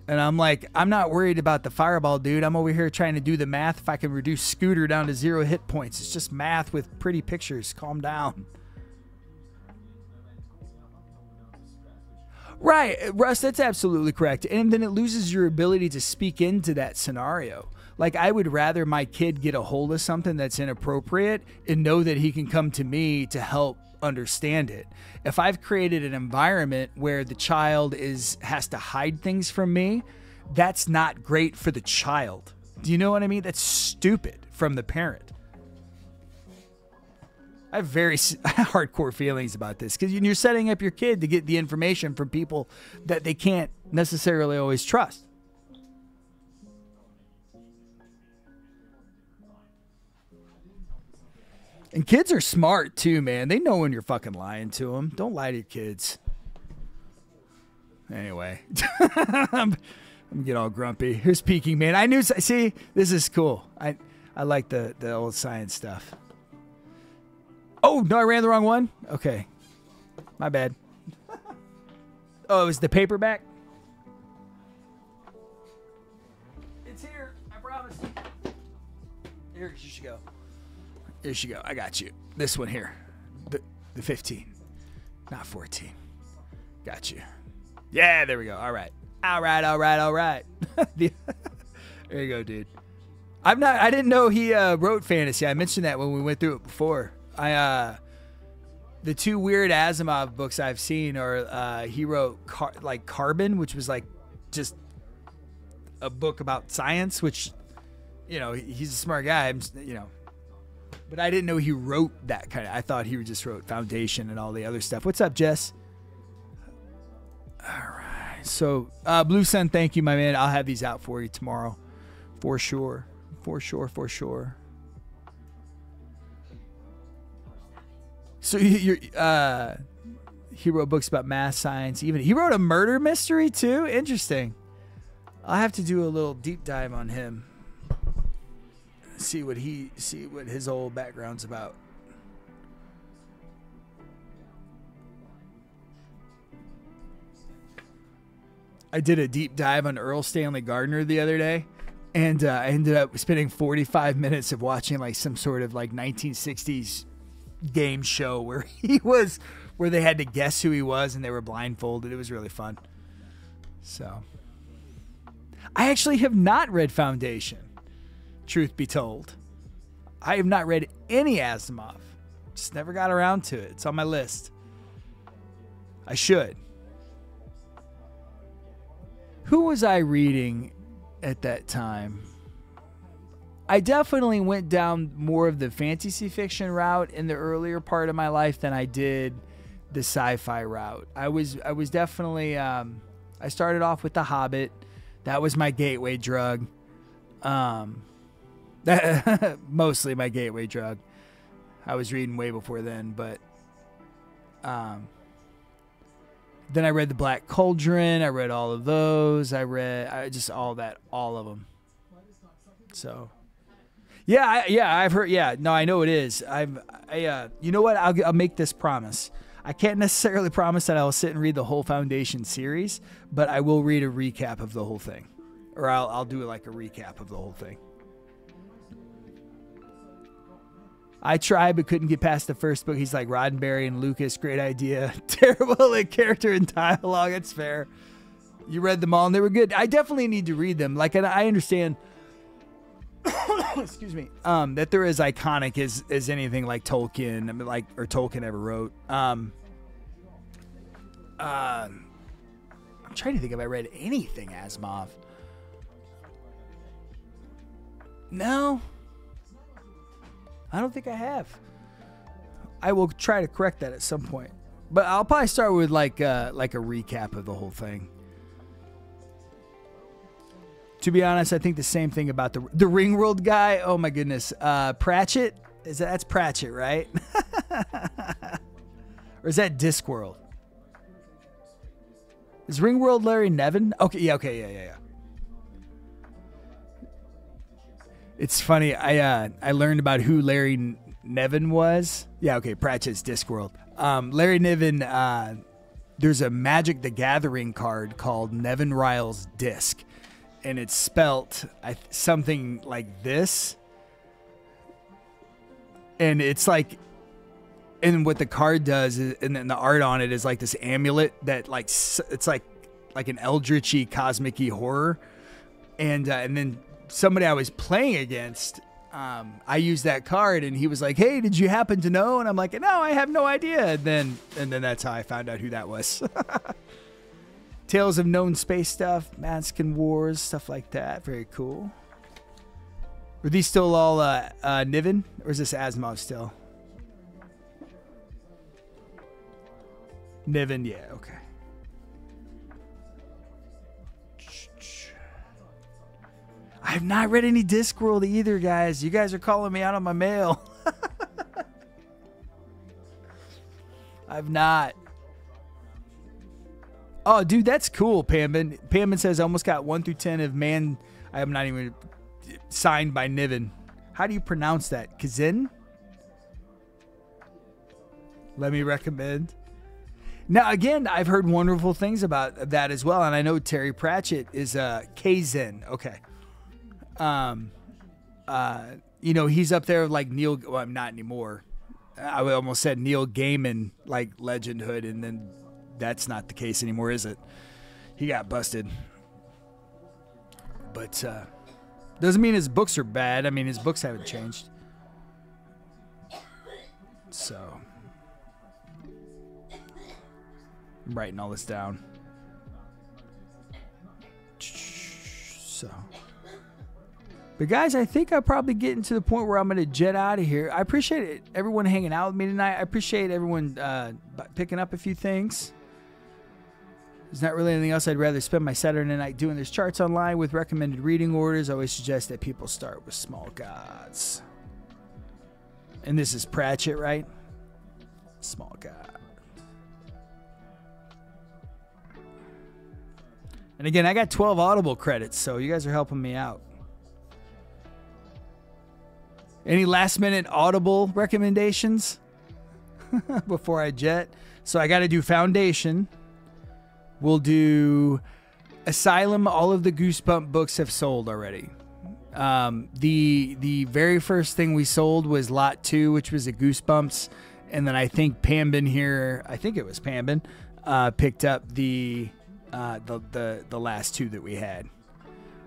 I'm like, I'm not worried about the fireball, dude. I'm over here trying to do the math. If I can reduce Scooter down to 0 hit points, it's just math with pretty pictures. Calm down. Right, Russ, that's absolutely correct. And then it loses your ability to speak into that scenario. Like, I would rather my kid get a hold of something that's inappropriate and know that he can come to me to help understand it. If I've created an environment where the child has to hide things from me, that's not great for the child. Do you know what I mean? That's stupid from the parent. I have very hardcore feelings about this because you're setting up your kid to get the information from people that they can't necessarily always trust. And kids are smart too, man. They know when you're fucking lying to them. Don't lie to your kids. Anyway, I'm gonna get all grumpy. Here's Peking Man. See, this is cool. I like the old science stuff. Oh, no, I ran the wrong one? Okay. My bad. Oh, it was the paperback? It's here. I promise. Here you should go. Here you go. I got you. This one here. The 15. Not 14. Got you. Yeah, there we go. All right. All right. There you go, dude. I didn't know he wrote fantasy. I mentioned that when we went through it before. The two weird Asimov books I've seen are he wrote Carbon, which was like just a book about science, which, you know, he's a smart guy, you know, but I didn't know he wrote that kind of. I thought he just wrote Foundation and all the other stuff. What's up, Jess? All right, so Blue Sun, thank you, my man. I'll have these out for you tomorrow, for sure. So he wrote books about math, science, even he wrote a murder mystery too. Interesting. I'll have to do a little deep dive on him. See what his whole background's about. I did a deep dive on Earl Stanley Gardner the other day, and I ended up spending 45 minutes of watching like some sort of like 1960s game show where they had to guess who he was and they were blindfolded. It was really fun. So I actually have not read Foundation, truth be told. I have not read any Asimov. Just never got around to it. It's on my list. I should. Who was I reading at that time? I definitely went down more of the fantasy fiction route in the earlier part of my life than I did the sci-fi route. I was definitely I started off with The Hobbit. That was my gateway drug. Mostly my gateway drug. I was reading way before then, but then I read The Black Cauldron. I read all of those. I just all of them. So, I've heard. Yeah, no, I know it is. You know what? I'll make this promise. I can't necessarily promise that I'll sit and read the whole Foundation series, but I will read a recap of the whole thing, or I'll do like a recap of the whole thing. I tried but couldn't get past the first book. He's like, Roddenberry and Lucas, great idea. Terrible at character and dialogue. It's fair. You read them all and they were good. I definitely need to read them. Like, and I understand excuse me, that they're as iconic as anything like Tolkien, or Tolkien ever wrote. I'm trying to think if I read anything Asimov. No, I don't think I have. I will try to correct that at some point, but I'll probably start with like a recap of the whole thing. To be honest, I think the same thing about the Ringworld guy. Oh my goodness, Pratchett. That's Pratchett, right? Or is that Discworld? Is Ringworld Larry Niven? Okay, yeah. It's funny. I learned about who Larry Niven was. Yeah, okay. Pratchett's Discworld. Larry Niven. There's a Magic the Gathering card called Nevin Ryle's Disc. And it's spelt something like this. And it's like, and what the card does is, and then the art on it is like this amulet that like, it's like an eldritchy, cosmic-y horror. And then somebody I was playing against, I used that card and he was like, hey, did you happen to know? And I'm like, no, I have no idea. And then that's how I found out who that was. Tales of Known Space stuff, Maskin Wars, stuff like that. Very cool. Are these still all Niven? Or is this Asimov still? Niven, yeah, okay. I have not read any Discworld either, guys. You guys are calling me out on my mail. I've not. Oh, dude, that's cool, Pambin. Pambin says, I almost got 1 through 10 of Man. I am not even signed by Niven. How do you pronounce that? Kazin? Let me recommend. Now, again, I've heard wonderful things about that as well. And I know Terry Pratchett is Kazin. Okay. He's up there like Neil. Well, I'm not anymore. I almost said Neil Gaiman, like legendhood. And then that's not the case anymore, is it? He got busted. But doesn't mean his books are bad. I mean, his books haven't changed. So I'm writing all this down. So, but guys, I think I'm probably getting to the point where I'm going to jet out of here. I appreciate everyone hanging out with me tonight. I appreciate everyone picking up a few things. There's not really anything else I'd rather spend my Saturday night doing. There's charts online with recommended reading orders. I always suggest that people start with small gods. And this is Pratchett, right? Small god. And again, I got 12 Audible credits, so you guys are helping me out. Any last minute Audible recommendations before I jet? So I got to do Foundation. We'll do Asylum. All of the Goosebump books have sold already. The very first thing we sold was Lot 2, which was a Goosebumps. And then I think Pambin here, I think it was Pambin, picked up the last 2 that we had.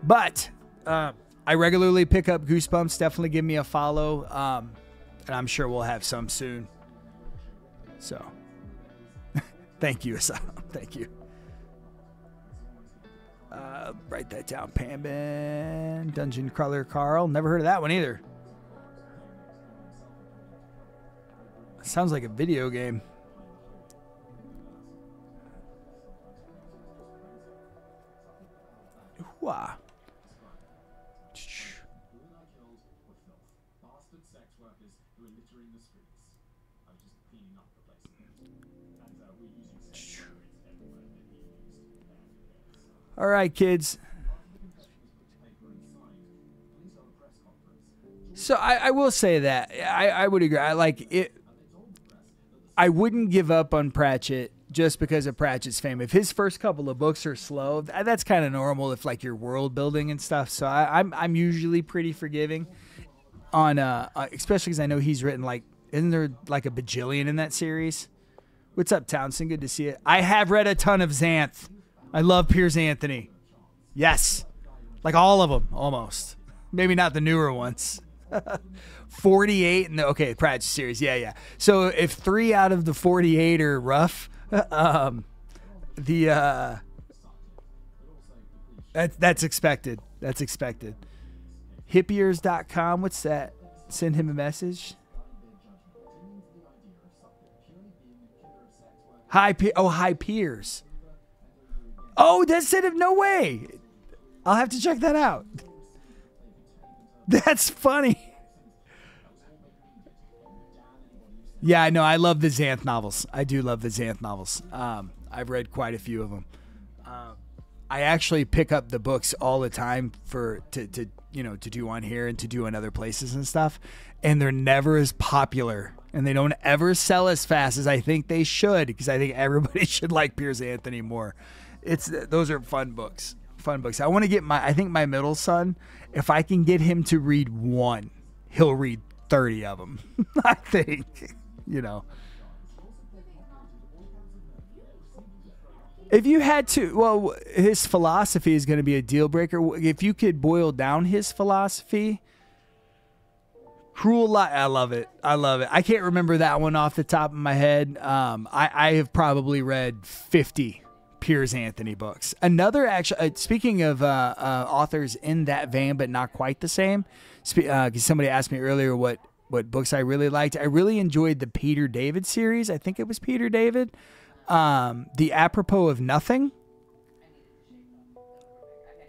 But I regularly pick up Goosebumps. Definitely give me a follow. And I'm sure we'll have some soon. So thank you, Asylum. Thank you. write that down. Pambin. Dungeon Crawler Carl. Never heard of that one either. Sounds like a video game. Ooh-ah. All right, kids. So I will say that I would agree. I like it. I wouldn't give up on Pratchett just because of Pratchett's fame. If his first couple of books are slow, that's kind of normal if like you're world building and stuff. So I'm usually pretty forgiving on especially because I know he's written like, isn't there like a bajillion in that series? What's up, Townsend? Good to see it. I have read a ton of Xanth. I love Piers Anthony. Yes. Like all of them, almost. Maybe not the newer ones. 48 in the, okay, Pratchett series. Yeah. So if 3 out of the 48 are rough, that's expected. That's expected. Hippiers.com. What's that? Send him a message. Hi Piers. Oh, that's it. No way. I'll have to check that out. That's funny. Yeah, I know. I love the Xanth novels. I do love the Xanth novels. I've read quite a few of them. I actually pick up the books all the time to do on here and to do on other places and stuff. And they're never as popular. And they don't ever sell as fast as I think they should, because I think everybody should like Piers Anthony more. Those are fun books. Fun books. I want to get I think my middle son, if I can get him to read one, he'll read 30 of them. I think, If you had to, well, his philosophy is going to be a deal breaker. If you could boil down his philosophy, Cruel Life. I love it. I can't remember that one off the top of my head. I have probably read 50 Piers Anthony books. Another, actually, speaking of authors in that vein, but not quite the same, because somebody asked me earlier what books I really liked. I really enjoyed the Peter David series. I think it was Peter David. The Apropos of Nothing.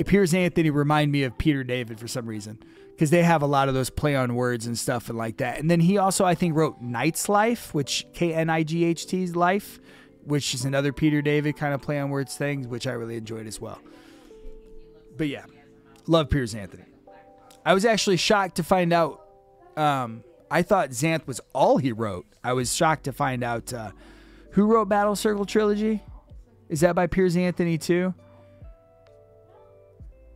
Piers Anthony remind me of Peter David for some reason, because they have a lot of those play on words and stuff and like that. And then he also, I think, wrote Knight's Life, which Knight's Life, which is another Peter David kind of play on words thing, which I really enjoyed as well. But yeah, love Piers Anthony. I was actually shocked to find out. I thought Xanth was all he wrote. I was shocked to find out who wrote Battle Circle Trilogy. Is that by Piers Anthony too?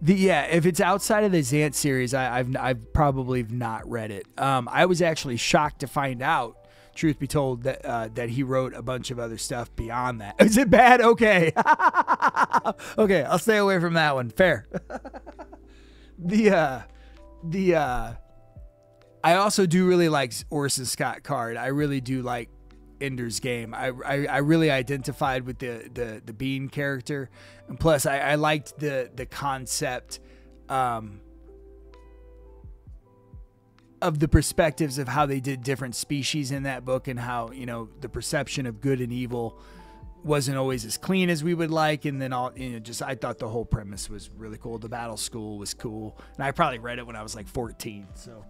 If it's outside of the Xanth series, I've probably not read it. I was actually shocked to find out, truth be told, that he wrote a bunch of other stuff beyond that. Is it bad? Okay. Okay, I'll stay away from that one. Fair. I also do really like Orson Scott Card. I really do like Ender's Game. I really identified with the Bean character, and plus I liked the concept of the perspectives of how they did different species in that book, and how the perception of good and evil wasn't always as clean as we would like, and then I thought the whole premise was really cool. The battle school was cool, and I probably read it when I was like 14. So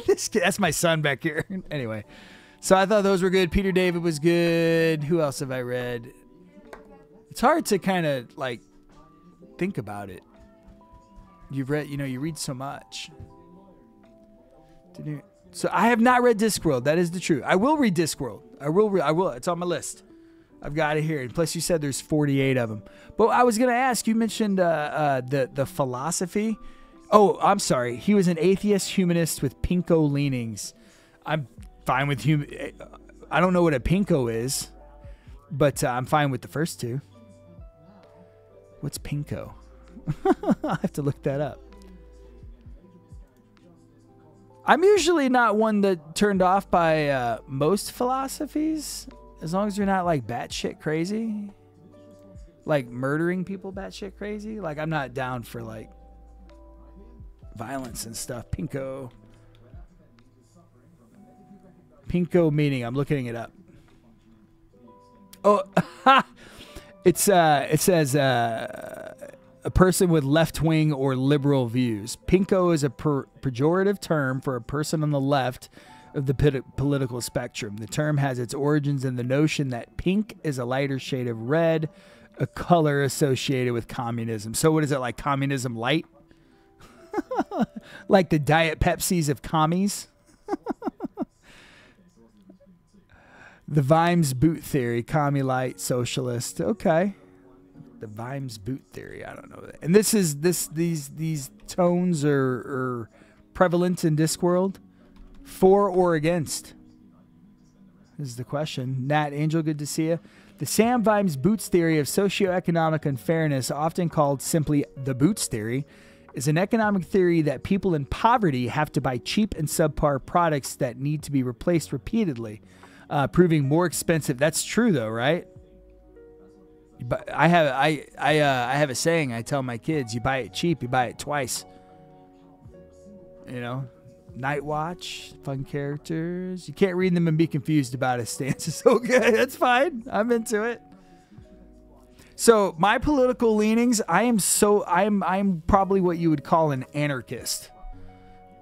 that's my son back here. Anyway. So I thought those were good. Peter David was good. Who else have I read? It's hard to kind of like think about it. You've read, you read so much. So I have not read Discworld. That is the truth. I will read Discworld. I will. It's on my list. I've got it here. And plus, you said there's 48 of them. But I was gonna ask. You mentioned the philosophy. Oh, I'm sorry. He was an atheist humanist with Pinko leanings. I'm fine with I don't know what a Pinko is, but I'm fine with the first two. What's Pinko? I have to look that up. I'm usually not one that turned off by most philosophies, as long as you're not like batshit crazy. like murdering people batshit crazy. Like, I'm not down for like violence and stuff. Pinko meaning, I'm looking it up. Oh, it says a person with left-wing or liberal views. Pinko is a pejorative term for a person on the left of the political spectrum. The term has its origins in the notion that pink is a lighter shade of red, a color associated with communism. So what is it, like communism light? Like the Diet Pepsis of commies? The Vimes boot theory, commie light, socialist. Okay. The Vimes boot theory. I don't know that. And these tones are prevalent in Discworld. For or against? This is the question. Nat Angel, good to see you. The Sam Vimes Boots theory of socioeconomic unfairness, often called simply the Boots theory, is an economic theory that people in poverty have to buy cheap and subpar products that need to be replaced repeatedly, proving more expensive. That's true, though, right? But I have a saying I tell my kids: you buy it cheap, you buy it twice. You know, Night Watch, fun characters. You can't read them and be confused about his stances. Okay, that's fine. I'm into it. So my political leanings, I'm probably what you would call an anarchist.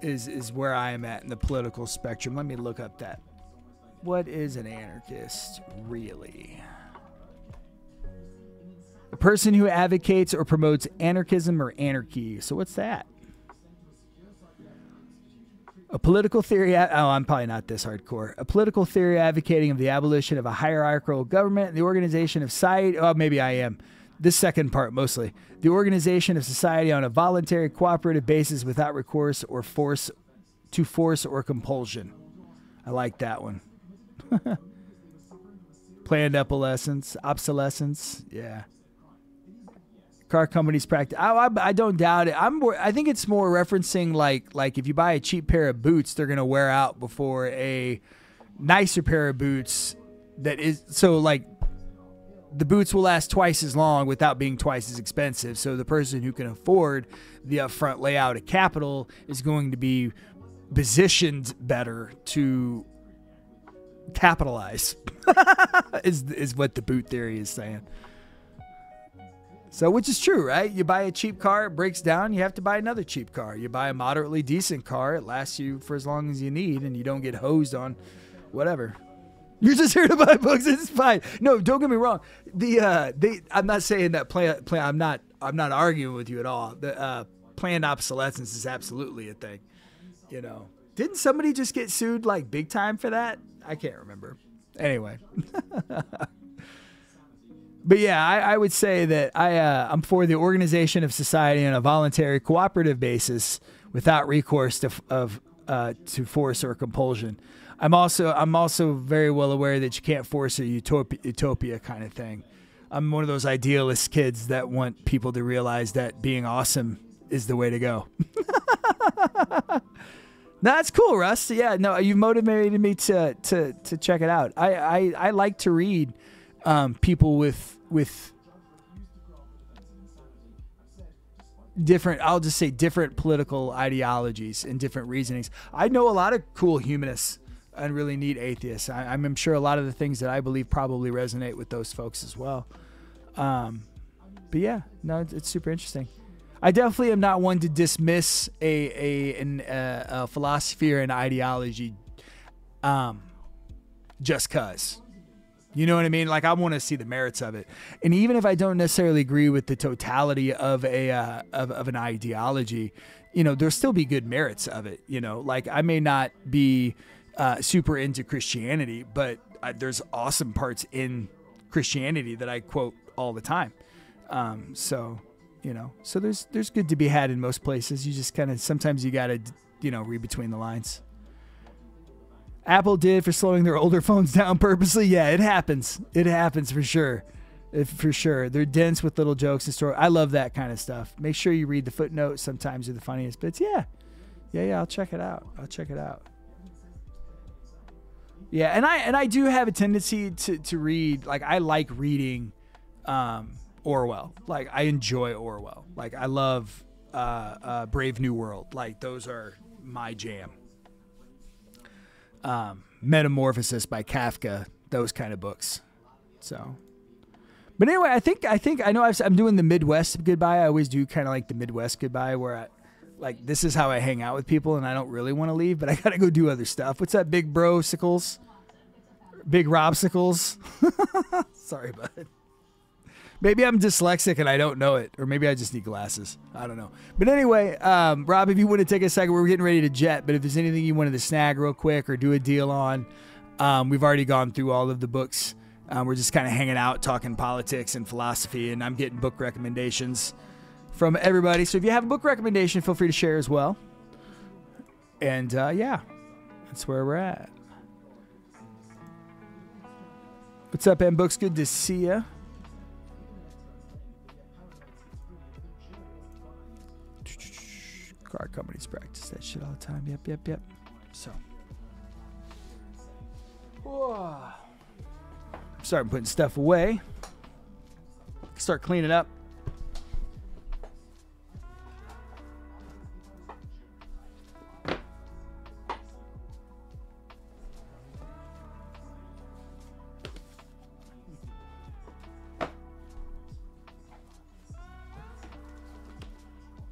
Is where I am at in the political spectrum. Let me look up that. What is an anarchist really? A person who advocates or promotes anarchism or anarchy. So what's that? A political theory. I'm probably not this hardcore. A political theory advocating of the abolition of a hierarchical government and the organization of society. Oh, maybe I am. This second part mostly. The organization of society on a voluntary cooperative basis without recourse or force or compulsion. I like that one. Planned obsolescence. Yeah. Car companies practice. I don't doubt it. I think it's more referencing like if you buy a cheap pair of boots, they're gonna wear out before a nicer pair of boots. That is so like the boots will last twice as long without being twice as expensive. So the person who can afford the upfront layout of capital is going to be positioned better to capitalize. is what the boot theory is saying. So, which is true, right? You buy a cheap car, it breaks down, you have to buy another cheap car. You buy a moderately decent car, it lasts you for as long as you need, and you don't get hosed on whatever. You're just here to buy books, it's fine. No, don't get me wrong. I'm not saying that I'm not arguing with you at all. The planned obsolescence is absolutely a thing. You know, didn't somebody just get sued like big time for that? I can't remember. Anyway. But yeah, I would say that I'm for the organization of society on a voluntary cooperative basis without recourse to force or compulsion. I'm also very well aware that you can't force a utopia kind of thing. I'm one of those idealist kids that want people to realize that being awesome is the way to go. That's cool, Russ. Yeah, no, you motivated me to check it out. I like to read people with different, I'll just say different political ideologies and different reasonings. I know a lot of cool humanists and really neat atheists. I'm sure a lot of the things that I believe probably resonate with those folks as well. But yeah, no, it's super interesting. I definitely am not one to dismiss a philosophy or an ideology just cause. You know what I mean? Like, I want to see the merits of it. And even if I don't necessarily agree with the totality of of an ideology, you know, there'll still be good merits of it. You know, like I may not be super into Christianity, but there's awesome parts in Christianity that I quote all the time. So, you know, so there's good to be had in most places. You just kind of, sometimes you got to, you know, read between the lines. Apple did for slowing their older phones down purposely. Yeah, it happens. It happens for sure. For sure. They're dense with little jokes and story. I love that kind of stuff. Make sure you read the footnotes. Sometimes they're the funniest bits. Yeah. I'll check it out. Yeah, and I do have a tendency to read. Like, I like reading Orwell. Like, I enjoy Orwell. Like, I love Brave New World. Like, those are my jam. Metamorphosis by Kafka, those kind of books. So, but anyway, I know I'm doing the Midwest goodbye. I always do kind of like the Midwest goodbye where like, this is how I hang out with people and I don't really want to leave, but I got to go do other stuff. What's that, big bro Sickles? Big Rob Sickles? Sorry, bud. Maybe I'm dyslexic and I don't know it, or maybe I just need glasses. I don't know. But anyway, Rob, if you want to take a second, we're getting ready to jet, but if there's anything you wanted to snag real quick or do a deal on, we've already gone through all of the books. We're just kind of hanging out, talking politics and philosophy, and I'm getting book recommendations from everybody. So if you have a book recommendation, feel free to share as well. And yeah, that's where we're at. What's up, M Books? Good to see ya. Car companies practice that shit all the time. Yep. So, whoa. I'm starting putting stuff away. Start cleaning up.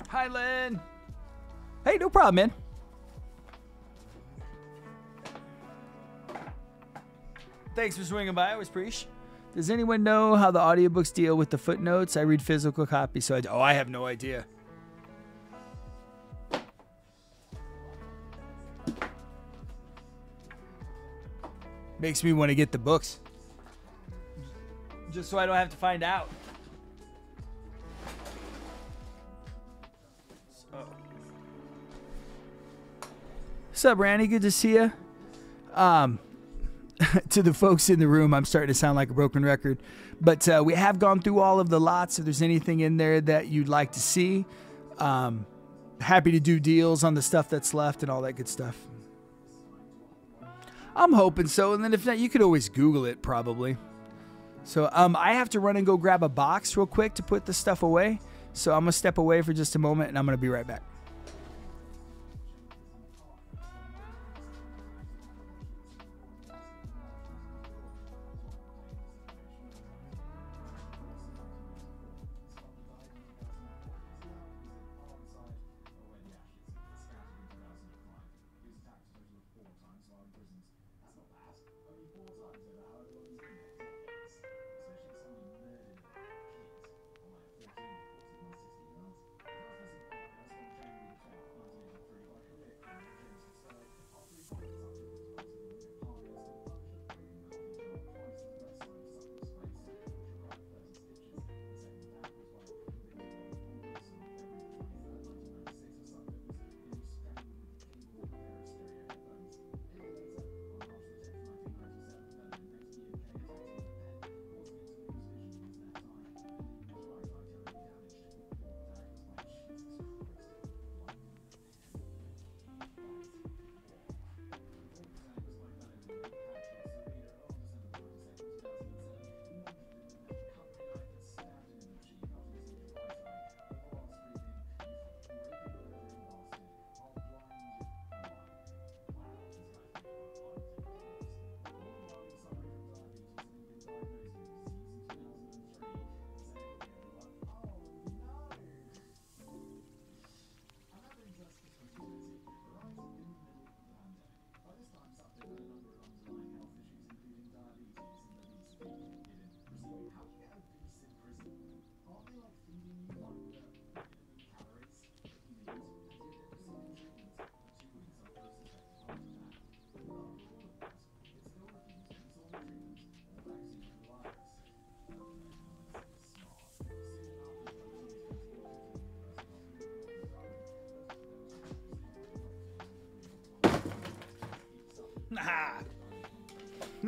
Hi, Lynn. Hey, no problem, man. Thanks for swinging by. I always appreciate. Does anyone know how the audiobooks deal with the footnotes? I read physical copies, so I have no idea. Makes me want to get the books. Just so I don't have to find out. What's up, Randy? Good to see you. To the folks in the room, I'm starting to sound like a broken record, but we have gone through all of the lots. If there's anything in there that you'd like to see, happy to do deals on the stuff that's left and all that good stuff. I'm hoping so, and then if not, you could always Google it probably. So I have to run and go grab a box real quick to put the stuff away, so I'm going to step away for just a moment, and I'm going to be right back.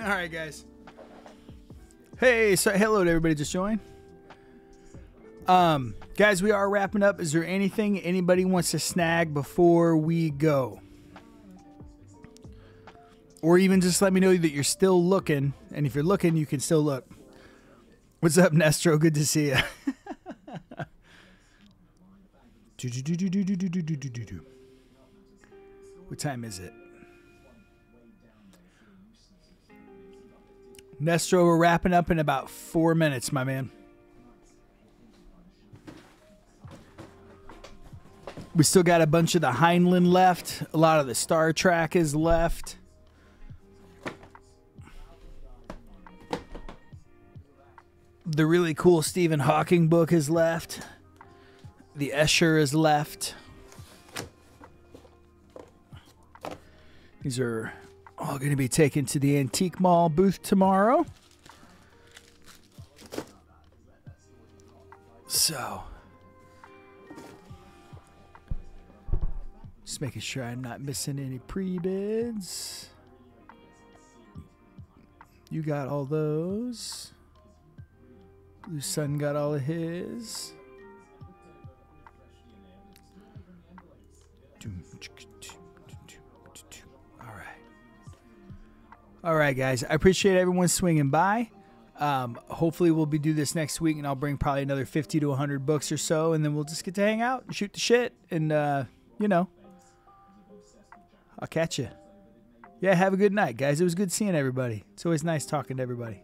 All right, guys. Hey, so hello to everybody just joined. Guys, we are wrapping up. Is there anything anybody wants to snag before we go? Or even just let me know that you're still looking. And if you're looking, you can still look. What's up, Nestro? Good to see you. What time is it? Nestro, we're wrapping up in about 4 minutes, my man. We still got a bunch of the Heinlein left. A lot of the Star Trek is left. The really cool Stephen Hawking book is left. The Escher is left. These are all going to be taken to the Antique Mall booth tomorrow. So, just making sure I'm not missing any pre-bids. You got all those. Blue Sun got all of his. All right, guys. I appreciate everyone swinging by. Hopefully, we'll do this next week, and I'll bring probably another 50 to 100 books or so, and then we'll just get to hang out and shoot the shit. And, you know, I'll catch you. Yeah, have a good night, guys. It was good seeing everybody. It's always nice talking to everybody.